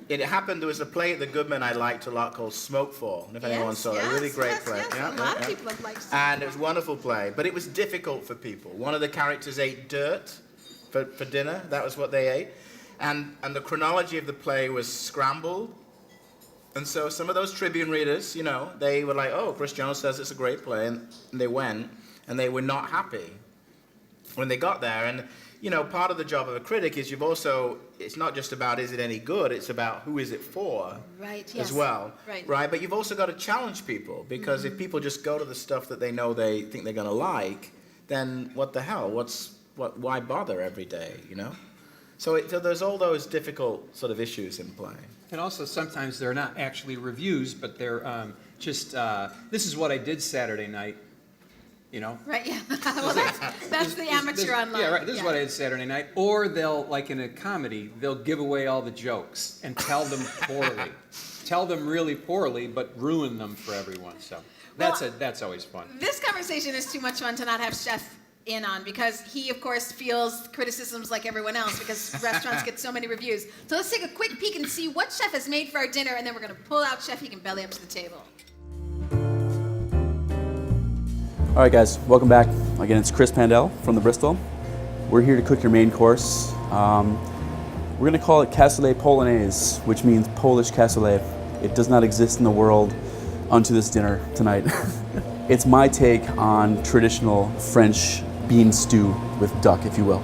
It happened, there was a play at the Goodman I liked a lot called Smokefall, and if anyone saw it, a really great play. Yes, a lot of people have liked Smokefall. And it was a wonderful play, but it was difficult for people. One of the characters ate dirt for dinner, that was what they ate. And the chronology of the play was scrambled. And so some of those Tribune readers, they were like, oh, Chris Jones says it's a great play, and they went, and they were not happy when they got there. And part of the job of a critic is it's not just about is it any good, it's about who is it for as well. Right. But you've also got to challenge people, because if people just go to the stuff that they know they think they're going to like, then what the hell? Why bother every day, So there's all those difficult sort of issues in play. And also sometimes they're not actually reviews, but they're this is what I did Saturday night. Right, yeah. Well, that's the amateur online. Yeah, right. This is what I did Saturday night. Or they'll, like in a comedy, they'll give away all the jokes and tell them poorly. Tell them really poorly, but ruin them for everyone. So that's always fun. This conversation is too much fun to not have Chef in on, because he, of course, feels criticisms like everyone else, because restaurants get so many reviews. So let's take a quick peek and see what Chef has made for our dinner, and then we're going to pull out Chef. He can belly up to the table. All right, guys, welcome back. Again, it's Chris Pandel from the Bristol. We're here to cook your main course. We're going to call it cassoulet polonaise, which means Polish cassoulet. It does not exist in the world unto this dinner tonight. It's my take on traditional French bean stew with duck, if you will.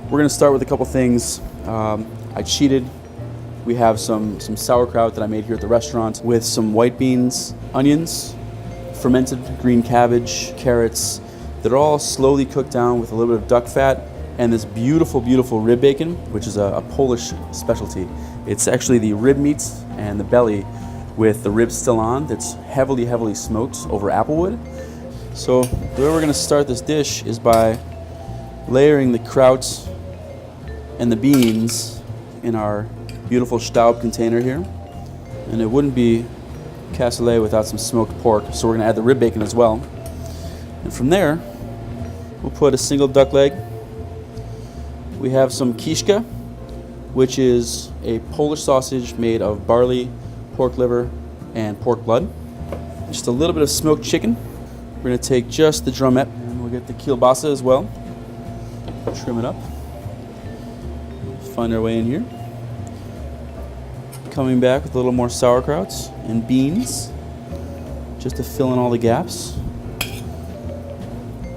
We're going to start with a couple things. I cheated. We have some sauerkraut that I made here at the restaurant with some white beans, onions, fermented green cabbage, carrots, that are all slowly cooked down with a little bit of duck fat, and this beautiful, beautiful rib bacon, which is a Polish specialty. It's actually the rib meat and the belly with the ribs still on, that's heavily, heavily smoked over applewood. So the way we're gonna start this dish is by layering the kraut and the beans in our beautiful Staub container here. And it wouldn't be cassoulet without some smoked pork, so we're going to add the rib bacon as well. And from there, we'll put a single duck leg. We have some kiszka, which is a Polish sausage made of barley, pork liver, and pork blood. Just a little bit of smoked chicken. We're going to take just the drumette, and we'll get the kielbasa as well. Trim it up. Find our way in here. Coming back with a little more sauerkrauts and beans, just to fill in all the gaps.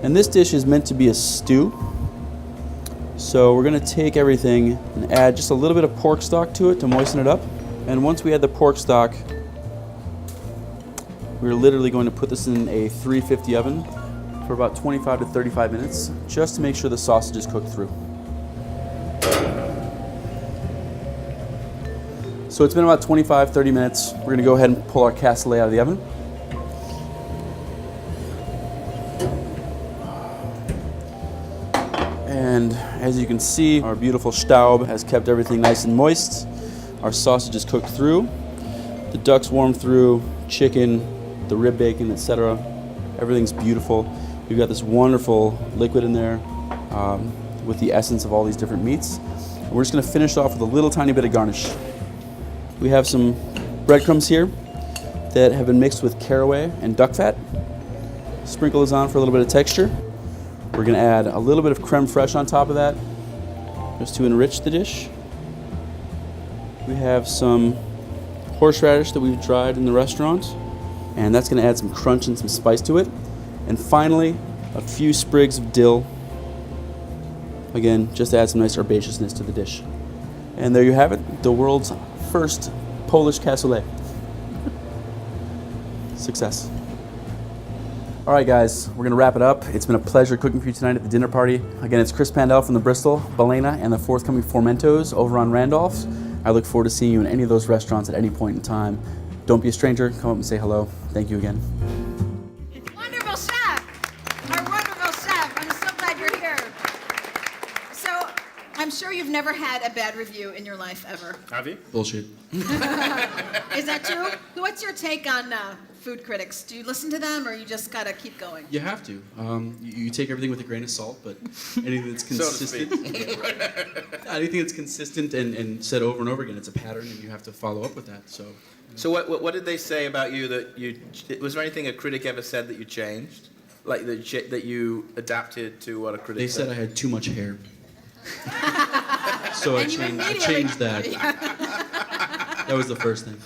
And this dish is meant to be a stew, so we're going to take everything and add just a little bit of pork stock to it to moisten it up. And once we add the pork stock, we're literally going to put this in a 350 oven for about 25 to 35 minutes, just to make sure the sausage is cooked through. So it's been about 25-30 minutes. We're going to go ahead and pull our cassoulet out of the oven. And as you can see, our beautiful Staub has kept everything nice and moist. Our sausage is cooked through. The duck's warmed through, chicken, the rib bacon, etc. Everything's beautiful. We've got this wonderful liquid in there with the essence of all these different meats. And we're just going to finish off with a little tiny bit of garnish. We have some breadcrumbs here that have been mixed with caraway and duck fat. Sprinkle those on for a little bit of texture. We're going to add a little bit of creme fraiche on top of that, just to enrich the dish. We have some horseradish that we've dried in the restaurant, and that's going to add some crunch and some spice to it. And finally, a few sprigs of dill, again, just to add some nice herbaceousness to the dish. And there you have it, the world's first Polish cassoulet. Success. All right, guys, we're gonna wrap it up. It's been a pleasure cooking for you tonight at the dinner party. Again, it's Chris Pandel from the Bristol, Balena, and the forthcoming Formentos over on Randolph's. I look forward to seeing you in any of those restaurants at any point in time. Don't be a stranger, come up and say hello. Thank you again. Wonderful chef. Our wonderful chef. I'm so glad you're here. So, I'm sure you've never had a bad review in your life ever. Have you? Bullshit. Is that true? What's your take on food critics? Do you listen to them, or you just gotta keep going? You have to. You take everything with a grain of salt, but anything that's consistent, anything that's consistent and said over and over again, it's a pattern, and you have to follow up with that. So what did they say about you that was there anything a critic ever said that you changed? Like that you adapted to what a critic said? They said I had too much hair. So I changed that. That was the first thing.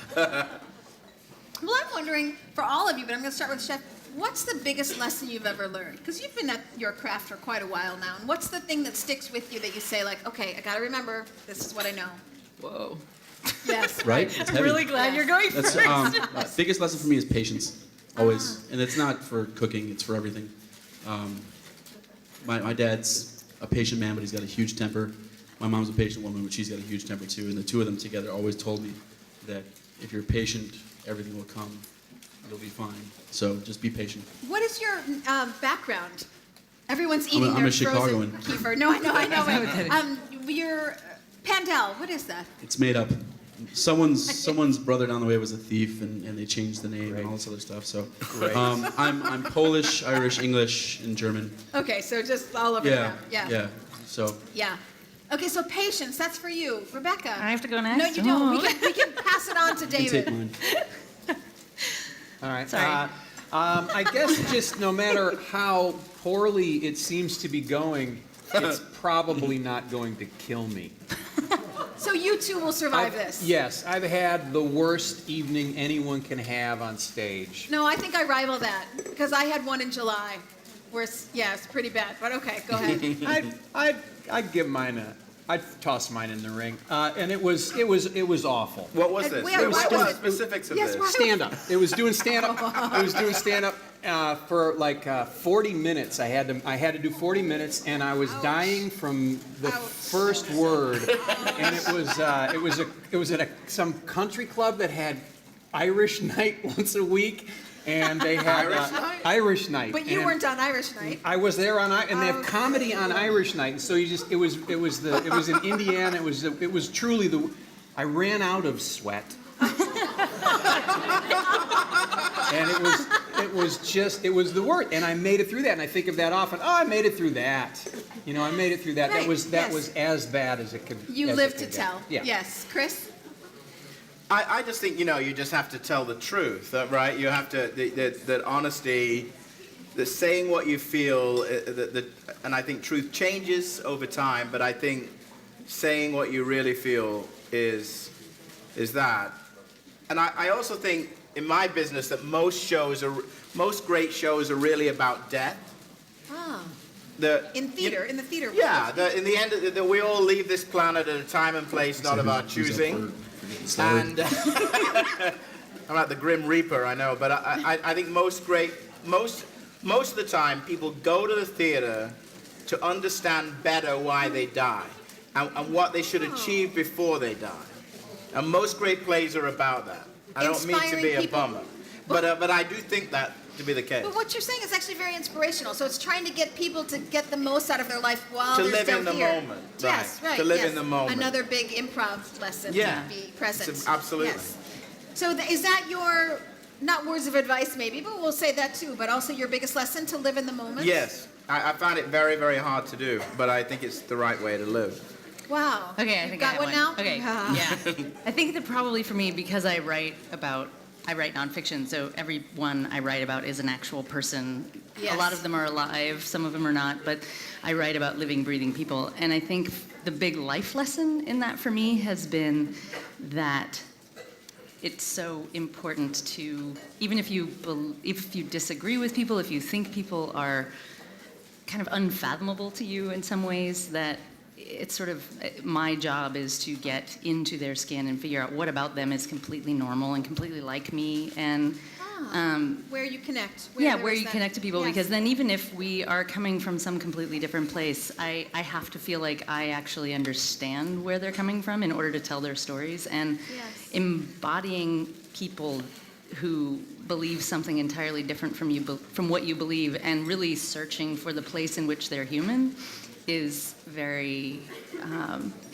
Well, I'm wondering, for all of you, but I'm going to start with Chef, what's the biggest lesson you've ever learned? Because you've been at your craft for quite a while now, and what's the thing that sticks with you that you say, like, okay, I got to remember, this is what I know? Whoa. Yes. Right? It's I'm heavy. really glad you're going That's, first. biggest lesson for me is patience, always. And it's not for cooking, it's for everything. My dad's a patient man, but he's got a huge temper. My mom's a patient woman, but she's got a huge temper too. And the two of them together always told me that if you're patient, everything will come. You'll be fine. So just be patient. What is your background? Everyone's eating I'm their a Chicagoan. frozen kefir. No, I know. Your Pandel, what is that? It's made up. Someone's brother down the way was a thief, and they changed the name and all this other stuff. So I'm Polish, Irish, English, and German. Okay, so just all over the map. Yeah. So. Yeah. Okay, so patience, that's for you. Rebecca. I have to go next? No, you don't. Oh. We can pass it on to You David. can take mine. All right. Sorry. I guess just no matter how poorly it seems to be going, it's probably not going to kill me. So you two will survive this. Yes, I've had the worst evening anyone can have on stage. No, I think I rival that, because I had one in July. Where it's pretty bad, but okay, go ahead. I'd give mine I'd toss mine in the ring, and it was awful. What was this? What was the it? specifics of Yes, this? what- Stand up. It was doing stand up. For like 40 minutes. I had to do 40 minutes, and I was dying from the first word. And it was at some country club that had Irish night once a week. And they had Irish night. But you weren't on Irish night. I was there on, and they have comedy on Irish night. And so it was in Indiana. It was truly I ran out of sweat. And it was the word. And I made it through that. And I think of that often. Oh, I made it through that. I made it through that. Right, That was as bad as it could. You live to tell. Yeah. Yes, Chris. I just think, you just have to tell the truth, right? You have to, that honesty, the saying what you feel, and I think truth changes over time, but I think saying what you really feel is that. And I also think in my business that most great shows are really about death. Oh. In the theater. Yeah, in the end, that we all leave this planet at a time and place not of our choosing. And I'm like the Grim Reaper, I know, but I think most of the time people go to the theater to understand better why they die and what they should achieve before they die. And most great plays are about that. I don't mean to be a bummer, but I do think that to be the case. But what you're saying is actually very inspirational. So it's trying to get people to get the most out of their life while they're still here. To live in the moment. Yes, right. To live in the moment. Another big improv lesson to be present. Absolutely. Yes. So is that your, not words of advice maybe, but we'll say that too, but also your biggest lesson, to live in the moment? Yes. I find it very, very hard to do, but I think it's the right way to live. Wow. Okay, I think I got have one now? Okay, yeah. I think that probably for me, because I write nonfiction, so every one I write about is an actual person. Yes. A lot of them are alive, some of them are not, but I write about living, breathing people. And I think the big life lesson in that for me has been that it's so important to, even if you disagree with people, if you think people are kind of unfathomable to you in some ways, that it's sort of, my job is to get into their skin and figure out what about them is completely normal and completely like me, and Where you connect. Where you connect to people, because then even if we are coming from some completely different place, I have to feel like I actually understand where they're coming from in order to tell their stories. And embodying people who believe something entirely different from you, from what you believe, and really searching for the place in which they're human is very,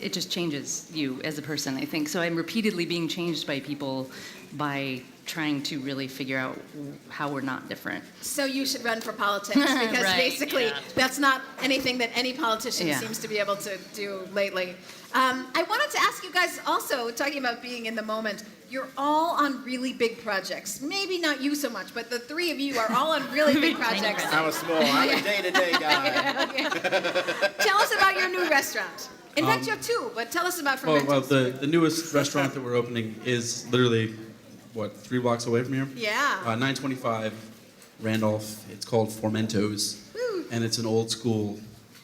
it just changes you as a person, I think. So I'm repeatedly being changed by people by trying to really figure out how we're not different. So you should run for politics, because basically that's not anything that any politician seems to be able to do lately. I wanted to ask you guys also, talking about being in the moment, you're all on really big projects. Maybe not you so much, but the three of you are all on really big projects. I'm a day-to-day guy. Tell us about your new restaurant. In fact, you have two, but tell us about Fermentos. Well, the newest restaurant that we're opening is literally, 3 blocks away from here? Yeah. 925 Randolph. It's called Formentos. Woo. And it's an old school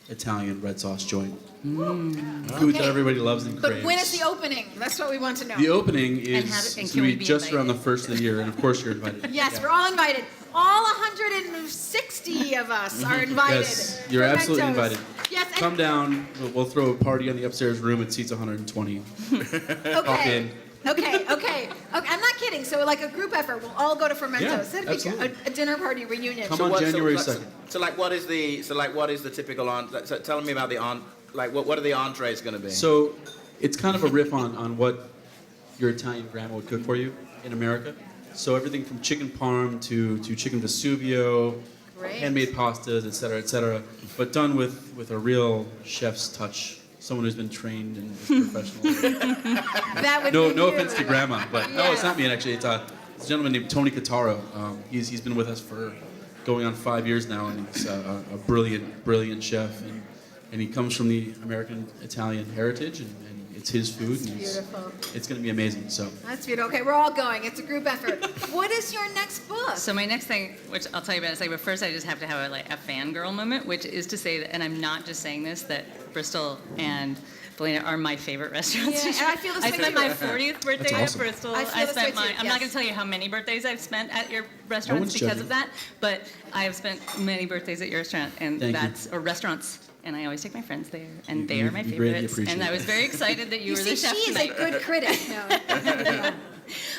Italian red sauce joint. Food that everybody loves and craves. But when is the opening? That's what we want to know. The opening is going to be just around the first of the year, and of course you're invited. Yes, we're all invited. All 160 of us are invited. Yes, you're absolutely invited. Yes, Come down. We'll throw a party in the upstairs room. It seats 120. Pop in. Okay. I'm not kidding. So like a group effort, we'll all go to Fermentos. Yeah, That'd absolutely. be a dinner party reunion. Come on January 2nd. So what is the typical so tell me about what are the entrees going to be? So it's kind of a riff on what your Italian grandma would cook for you in America. So everything from chicken parm to chicken Vesuvio, handmade pastas, et cetera, but done with a real chef's touch. Someone who's been trained and is professional. That would be no you. offense to grandma, but no, it's not me actually. It's a gentleman named Tony Cataro. He's been with us for going on 5 years now, and he's a brilliant chef, and he comes from the American Italian heritage, and it's his food, and Beautiful. it's going to be amazing. So That's beautiful. Okay, we're all going. It's a group effort. What is your next book? So my next thing, which I'll tell you about in a second, but first I just have to have a fangirl moment, which is to say that, and I'm not just saying this, that Bristol and Belina are my favorite restaurants. Yeah, and I feel the same I spent way my too. 40th birthday That's at awesome. Bristol. I feel the spent same way too, I'm not yes. going to tell you how many birthdays I've spent at your one's restaurants because judging. of that, but I have spent many birthdays at your restaurant, and Thank you. or restaurants. And I always take my friends there, and they are my we greatly favorites. appreciate And I was very excited that you were see, the chef she is tonight. a good critic.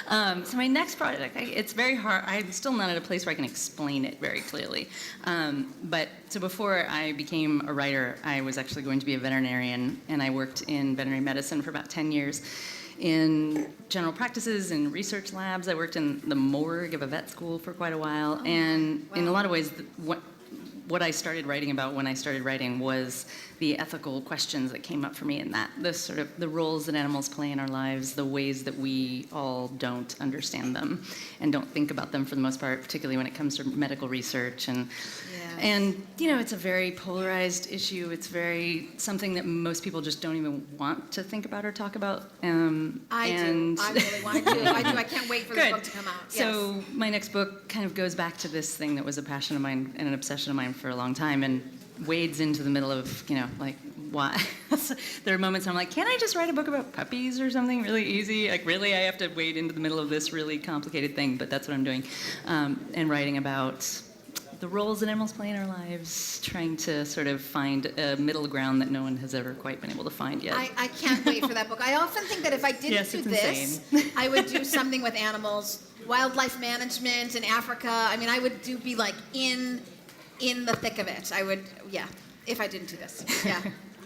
No. So my next project, it's very hard. I'm still not at a place where I can explain it very clearly. So before I became a writer, I was actually going to be a veterinarian, and I worked in veterinary medicine for about 10 years. In general practices and research labs, I worked in the morgue of a vet school for quite a while, and in a lot of ways, what I started writing about when I started writing was the ethical questions that came up for me in that, the roles that animals play in our lives, the ways that we all don't understand them and don't think about them for the most part, particularly when it comes to medical research. And it's a very polarized issue. It's something that most people just don't even want to think about or talk about. I do. I really want to. I do. I can't wait for the book to come out. Yes. So my next book kind of goes back to this thing that was a passion of mine and an obsession of mine for a long time, and wades into the middle of, why? There are moments I'm like, can't I just write a book about puppies or something really easy? Like, really, I have to wade into the middle of this really complicated thing, but that's what I'm doing. And writing about the roles that animals play in our lives, trying to sort of find a middle ground that no one has ever quite been able to find yet. I can't wait for that book. I often think that if I didn't do this, I would do something with animals, wildlife management in Africa. I mean, I would be like in the thick of it. I would, if I didn't do this.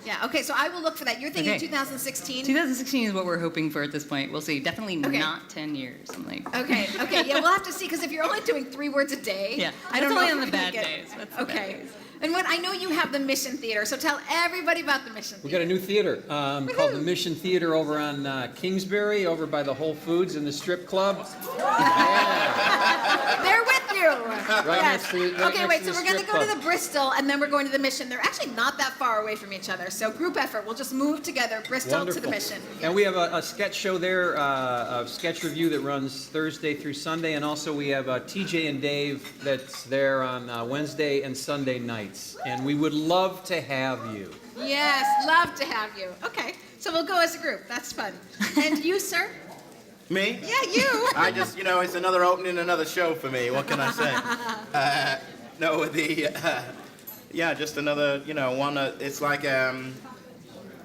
Yeah, okay, so I will look for that. You're thinking 2016? 2016 is what we're hoping for at this point. We'll see. Definitely not 10 years. Okay, yeah, we'll have to see, because if you're only doing 3 words a day, I don't know only if on we're the gonna bad get- days. That's the Okay. bad days. And I know you have the Mission Theater, so tell everybody about the Mission We Theater. got a new theater called the Mission Theater over on Kingsbury, over by the Whole Foods and the strip club. They're with you. Right next to the Okay, wait, so strip we're going to go to club. the Bristol, and then we're going to the Mission. They're actually not that far away from each other, so group effort. We'll just move together, Bristol to the Mission. And we have a sketch show there, a sketch review that runs Thursday through Sunday, and also we have TJ and Dave that's there on Wednesday and Sunday nights. And we would love to have you. Yes, love to have you. Okay, so we'll go as a group. That's fun. And you, sir? Me? Yeah, you. I just, it's another opening, another show for me. What can I say? Just another, one. It's like, let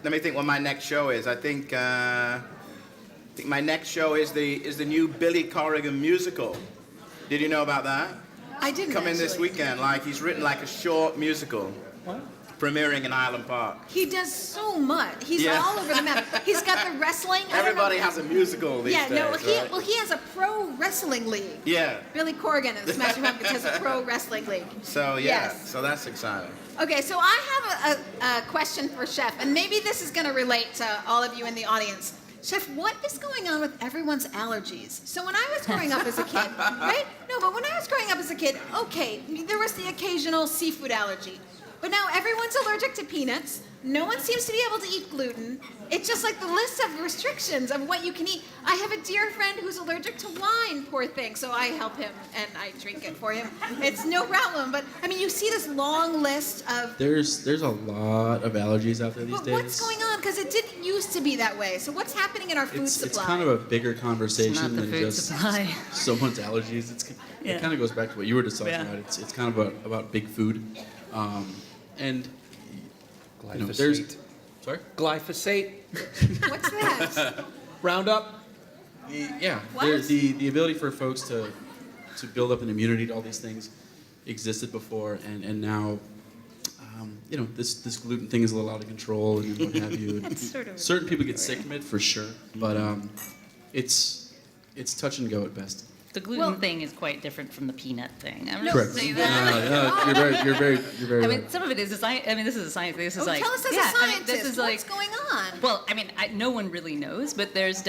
me think what my next show is. I think my next show is the new Billy Corrigan musical. Did you know about that? I didn't. Coming this weekend. Like he's written like a short musical. What? Premiering in Highland Park. He does so much. He's all over the map. He's got the wrestling. Everybody has a musical these days. He has a pro wrestling league. Yeah. Billy Corrigan of the Smashing Pumpkins has a pro wrestling league. So Yes. so that's exciting. Okay, so I have a question for Chef, and maybe this is going to relate to all of you in the audience. Chef, what is going on with everyone's allergies? So when I was growing up as a kid, right? No, but when I was growing up as a kid, okay, there was the occasional seafood allergy. But now everyone's allergic to peanuts. No one seems to be able to eat gluten. It's just like the list of restrictions of what you can eat. I have a dear friend who's allergic to wine, poor thing. So I help him and I drink it for him. It's no problem. But I mean, you see this long list of. There's a lot of allergies out there these days. What's going on? Because it didn't used to be that way. So what's happening in our food supply? It's kind of a bigger conversation than just supply. someone's allergies. It kind of goes back to what you were just talking about. It's kind of about big food. And Glyphosate. Sorry? Glyphosate. What's that? Roundup. Yeah. What? The ability for folks to build up an immunity to all these things existed before, and now, this gluten thing is a little out of control and what have you. And certain people get sick from it for sure, but it's touch and go at best. The gluten thing is quite different from the peanut thing. I'm Correct. Say that. You're very I mean, right. some of it is a science. I mean, this is a science. This is like tell us as a scientist, this is what's going on? Well, I mean, no one really knows, but there's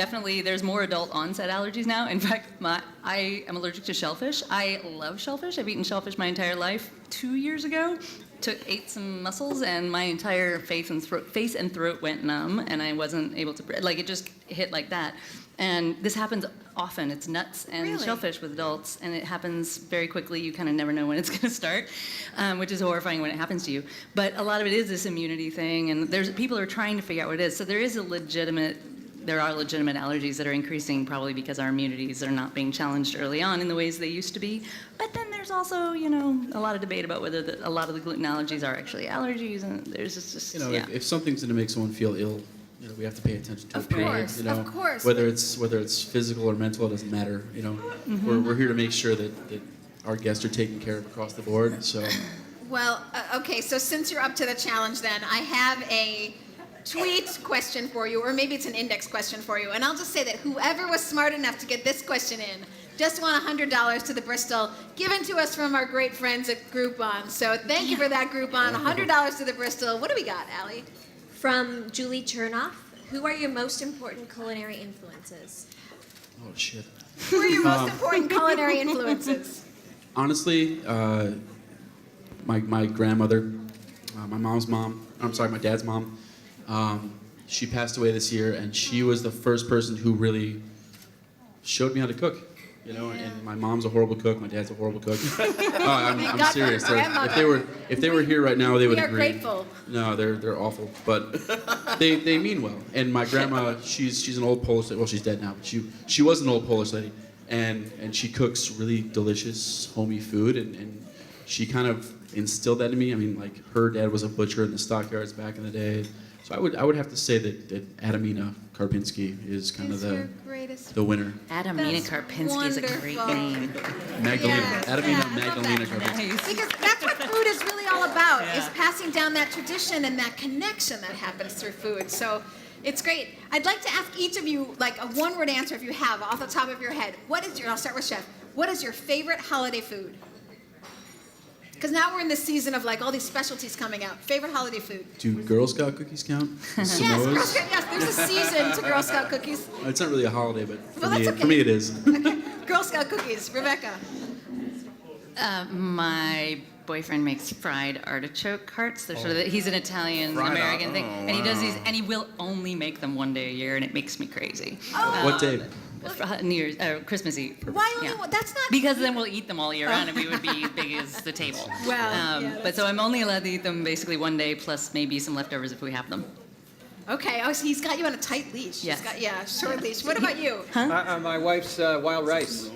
more adult onset allergies now. In fact, I am allergic to shellfish. I love shellfish. I've eaten shellfish my entire life. 2 years ago, ate some mussels, and my entire face and throat went numb, and I wasn't able to breathe. Like, it just hit like that. And this happens often. It's nuts and shellfish with adults, and it happens very quickly. You kind of never know when it's going to start, which is horrifying when it happens to you. But a lot of it is this immunity thing, and people are trying to figure out what it is. So there are legitimate allergies that are increasing, probably because our immunities are not being challenged early on in the ways they used to be. But then there's also, a lot of debate about whether a lot of the gluten allergies are actually allergies, and there's just if something's going to make someone feel ill, we have to pay attention to it. Period. Of course. Whether it's physical or mental, it doesn't matter. We're here to make sure that our guests are taken care of across the board. So. Well, okay. So since you're up to the challenge, then I have a tweet question for you, or maybe it's an index question for you. And I'll just say that whoever was smart enough to get this question in just won $100 to the Bristol, given to us from our great friends at Groupon. So thank you for that, Groupon. $100 to the Bristol. What do we got, Allie? From Julie Chernoff, who are your most important culinary influences? Oh, shit. Who are your most important culinary influences? Honestly, my grandmother, my dad's mom, she passed away this year, and she was the first person who really showed me how to cook. And my mom's a horrible cook. My dad's a horrible cook. I'm serious. If they were here right now, they would agree. We are grateful. No, they're awful, but they mean well. And my grandma, she's an old Polish lady. Well, she's dead now, but she was an old Polish lady, and she cooks really delicious, homey food, and she kind of instilled that in me. I mean, like, her dad was a butcher in the stockyards back in the day. So I would have to say that Adamina Karpinski is kind of the winner. Adamina Karpinski is a great name. Magdalena. Adamina Magdalena Karpinski. Because that's what food is really all about, is passing down that tradition and that connection that happens through food. So it's great. I'd like to ask each of you, like, a one-word answer if you have, off the top of your head. I'll start with Chef. What is your favorite holiday food? Because now we're in the season of, like, all these specialties coming out. Favorite holiday food? Do Girl Scout cookies count? Yes, Girl Scout, yes, there's a season to Girl Scout cookies. It's not really a holiday, but Well, that's okay. for me it is. Okay. Girl Scout cookies. Rebecca? My boyfriend makes fried artichoke hearts. They're sort of he's an Italian-American thing, and he does these, and he will only make them one day a year, and it makes me crazy. What day? New Year's, Christmas Eve. Why only one? That's not... Because then we'll eat them all year round, and we would be big as the table. Well, but so I'm only allowed to eat them basically one day, plus maybe some leftovers if we have them. Okay. Oh, so he's got you on a tight leash. Yes. He's got, short leash. What about you? My wife's wild rice.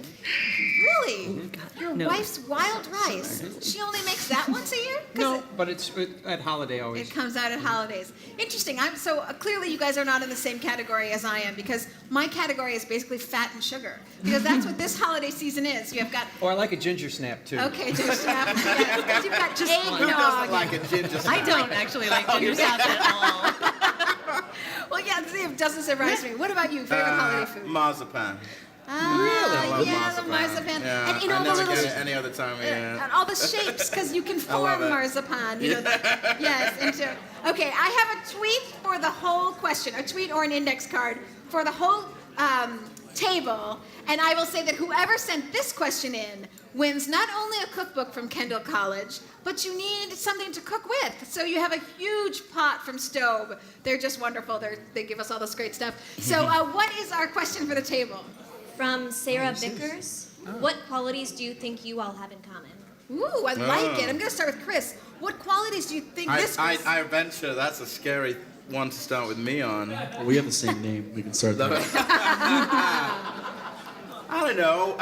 Really? Your wife's wild rice. She only makes that once a year? No, but it's at holiday always. It comes out at holidays. Interesting. Clearly you guys are not in the same category as I am, because my category is basically fat and sugar, because that's what this holiday seison is. You have got. Oh, I like a ginger snap too. Okay, ginger snap. Yes. You've got eggnog. Who doesn't like a ginger snap? I don't actually like ginger snaps at all. Well, yeah, it doesn't surprise me. What about you? Favorite holiday food? Marzipan. Really? Yeah, the marzipan. Yeah, And I all never the get little it any other time of year. and all the shapes, because you can love form it. marzipan. Yes. Okay, I have a tweet for the whole question, a tweet or an index card for the whole table, and I will say that whoever sent this question in wins not only a cookbook from Kendall College, but you need something to cook with. So you have a huge pot from Stobe. They're just wonderful. They give us all this great stuff. So what is our question for the table? From Sarah Vickers, what qualities do you think you all have in common? Ooh, I like it. I'm going to start with Chris. What qualities do you think this Chris? I venture that's a scary one to start with me on. Well, we have the same name. We can start there. I don't know.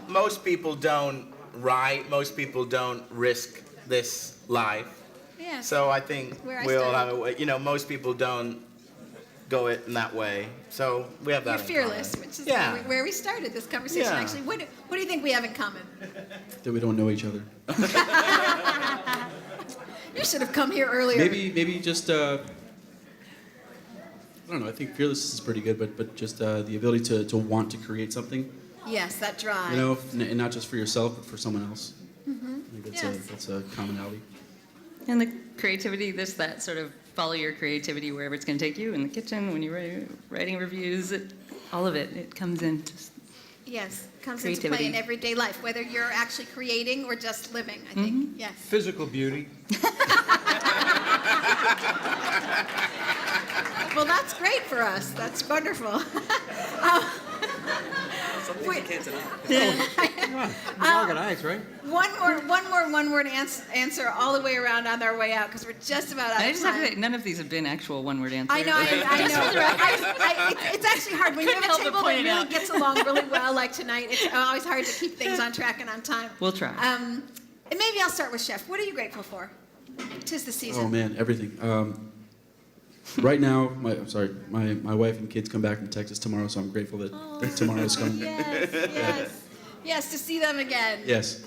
Most people don't write. Most people don't risk this life. Yeah. So I think we all have a way. Most people don't go it in that way. So we have that. You're in fearless, common. which is Yeah. where we started this conversation. Yeah. Actually, what do you think we have in common? That we don't know each other. You should have come here earlier. Maybe just I don't know. I think fearless is pretty good, but just the ability to want to create something. Yes, that drive. And not just for yourself, but for someone else. Mm-hmm. I think that's a commonality. And the creativity, that sort of follow your creativity wherever it's going to take you, in the kitchen, when you're writing reviews, all of it comes in. Yes, comes Creativity. into play in everyday life, whether you're actually creating or just living, I think. Yes. Physical beauty. Well, that's great for us. That's wonderful. Something you can't deny. Organized, right? One word answer all the way around on our way out, because we're just about out I of just have time. to say, none of these have been actual one-word answers. I know. It's actually hard when you have a table that really gets along really well, like tonight. It's always hard to keep things on track and on time. We'll try. And maybe I'll start with Chef. What are you grateful for? 'Tis the season. Oh man, everything. Right now, my wife and kids come back from Texas tomorrow, so I'm grateful that tomorrow's coming. Yes, to see them again. Yes.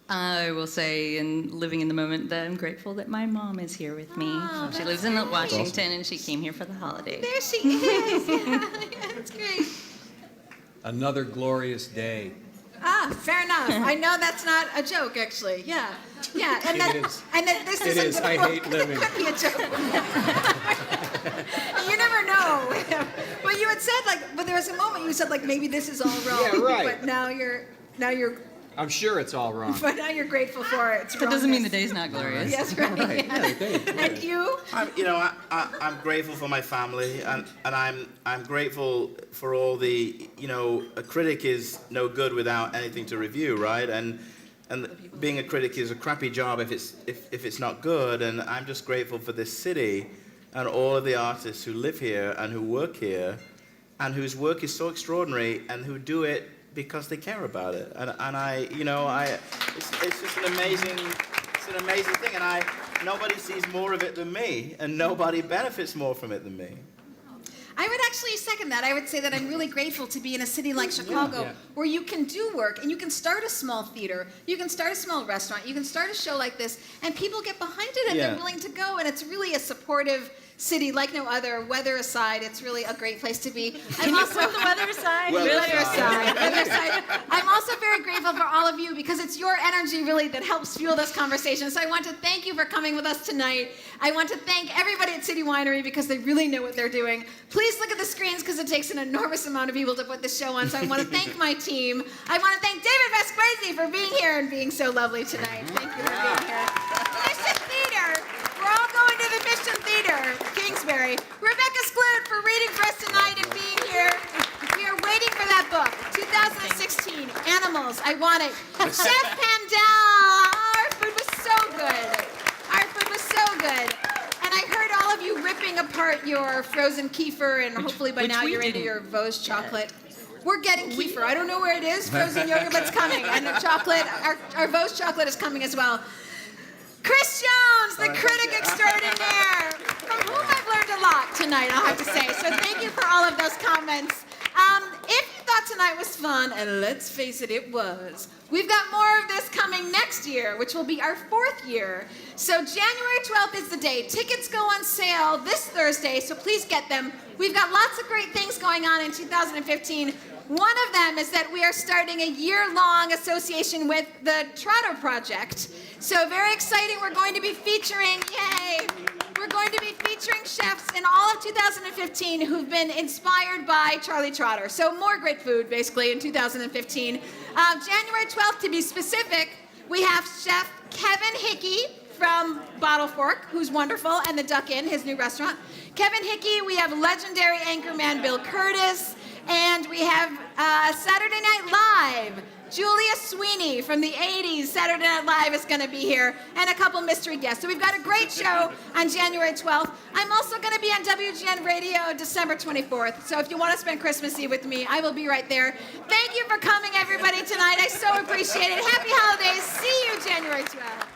I will say, in living in the moment, that I'm grateful that my mom is here with me. She lives in Washington, and she came here for the holidays. There she is. Yeah, that's great. Another glorious day. Fair enough. I know that's not a joke, actually. Yeah. And It is. And that this It is. I hate living. It could be a joke. You never know. But you had said but there was a moment you said maybe this is all wrong. Yeah, right. But now you're. I'm sure it's all wrong. But now you're grateful for it. That doesn't mean the day's not glorious. Yes, right. And you? I'm grateful for my family, and I'm grateful for all the. A critic is no good without anything to review, right? And being a critic is a crappy job if it's not good. And I'm just grateful for this city and all of the artists who live here and who work here, and whose work is so extraordinary, and who do it because they care about it. And it's just an amazing thing. And nobody sees more of it than me, and nobody benefits more from it than me. I would actually second that. I would say that I'm really grateful to be in a city like Chicago where you can do work and you can start a small theater, you can start a small restaurant, you can start a show like this, and people get behind it and they're willing to go, and it's really a supportive city like no other. Weather aside, it's really a great place to be. Can you put the weather aside? Weather aside. I'm also very grateful for all of you, because it's your energy really that helps fuel this conversation. So I want to thank you for coming with us tonight. I want to thank everybody at City Winery, because they really know what they're doing. Please look at the screens, because it takes an enormous amount of people to put this show on. So I want to thank my team. I want to thank David Pasquesi for being here and being so lovely tonight. Thank you for being here. Mission Theater. We're all going to the Mission Theater, Kingsbury. Rebecca Skloot for reading for us tonight and being here. We are waiting for that book, 2016, Animals, I Want It. Chef Pandel, our food was so good. And I heard all of you ripping apart want your frozen kefir, and hopefully by which now we you're into didn't your Vos chocolate. We're getting kefir. I don't know where it is, frozen yogurt, but it's coming. And the chocolate, our Vos chocolate is coming as well. Chris Jones, the critic extraordinaire, from whom I've learned a lot tonight, I'll have to say. So thank you for all of those comments. If you thought tonight was fun, and let's face it, it was, we've got more of this coming next year, which will be our 4th year. So January 12th is the day. Tickets go on sale this Thursday, so please get them. We've got lots of great things going on in 2015. One of them is that we are starting a year-long association with the Trotter Project. So very exciting. We're going to be featuring, yay! We're going to be featuring chefs in all of 2015 who've been inspired by Charlie Trotter. So more great food, basically, in 2015. January 12th, to be specific, we have Chef Kevin Hickey from Bottle Fork, who's wonderful, and the Duck Inn, his new restaurant. Kevin Hickey, we have legendary anchorman Bill Curtis, and we have Saturday Night Live. Julia Sweeney from the 80s, Saturday Night Live is going to be here, and a couple mystery guests. So we've got a great show on January 12th. I'm also going to be on WGN Radio December 24th. So if you want to spend Christmas Eve with me, I will be right there. Thank you for coming, everybody, tonight. I so appreciate it. Happy holidays. See you January 12th.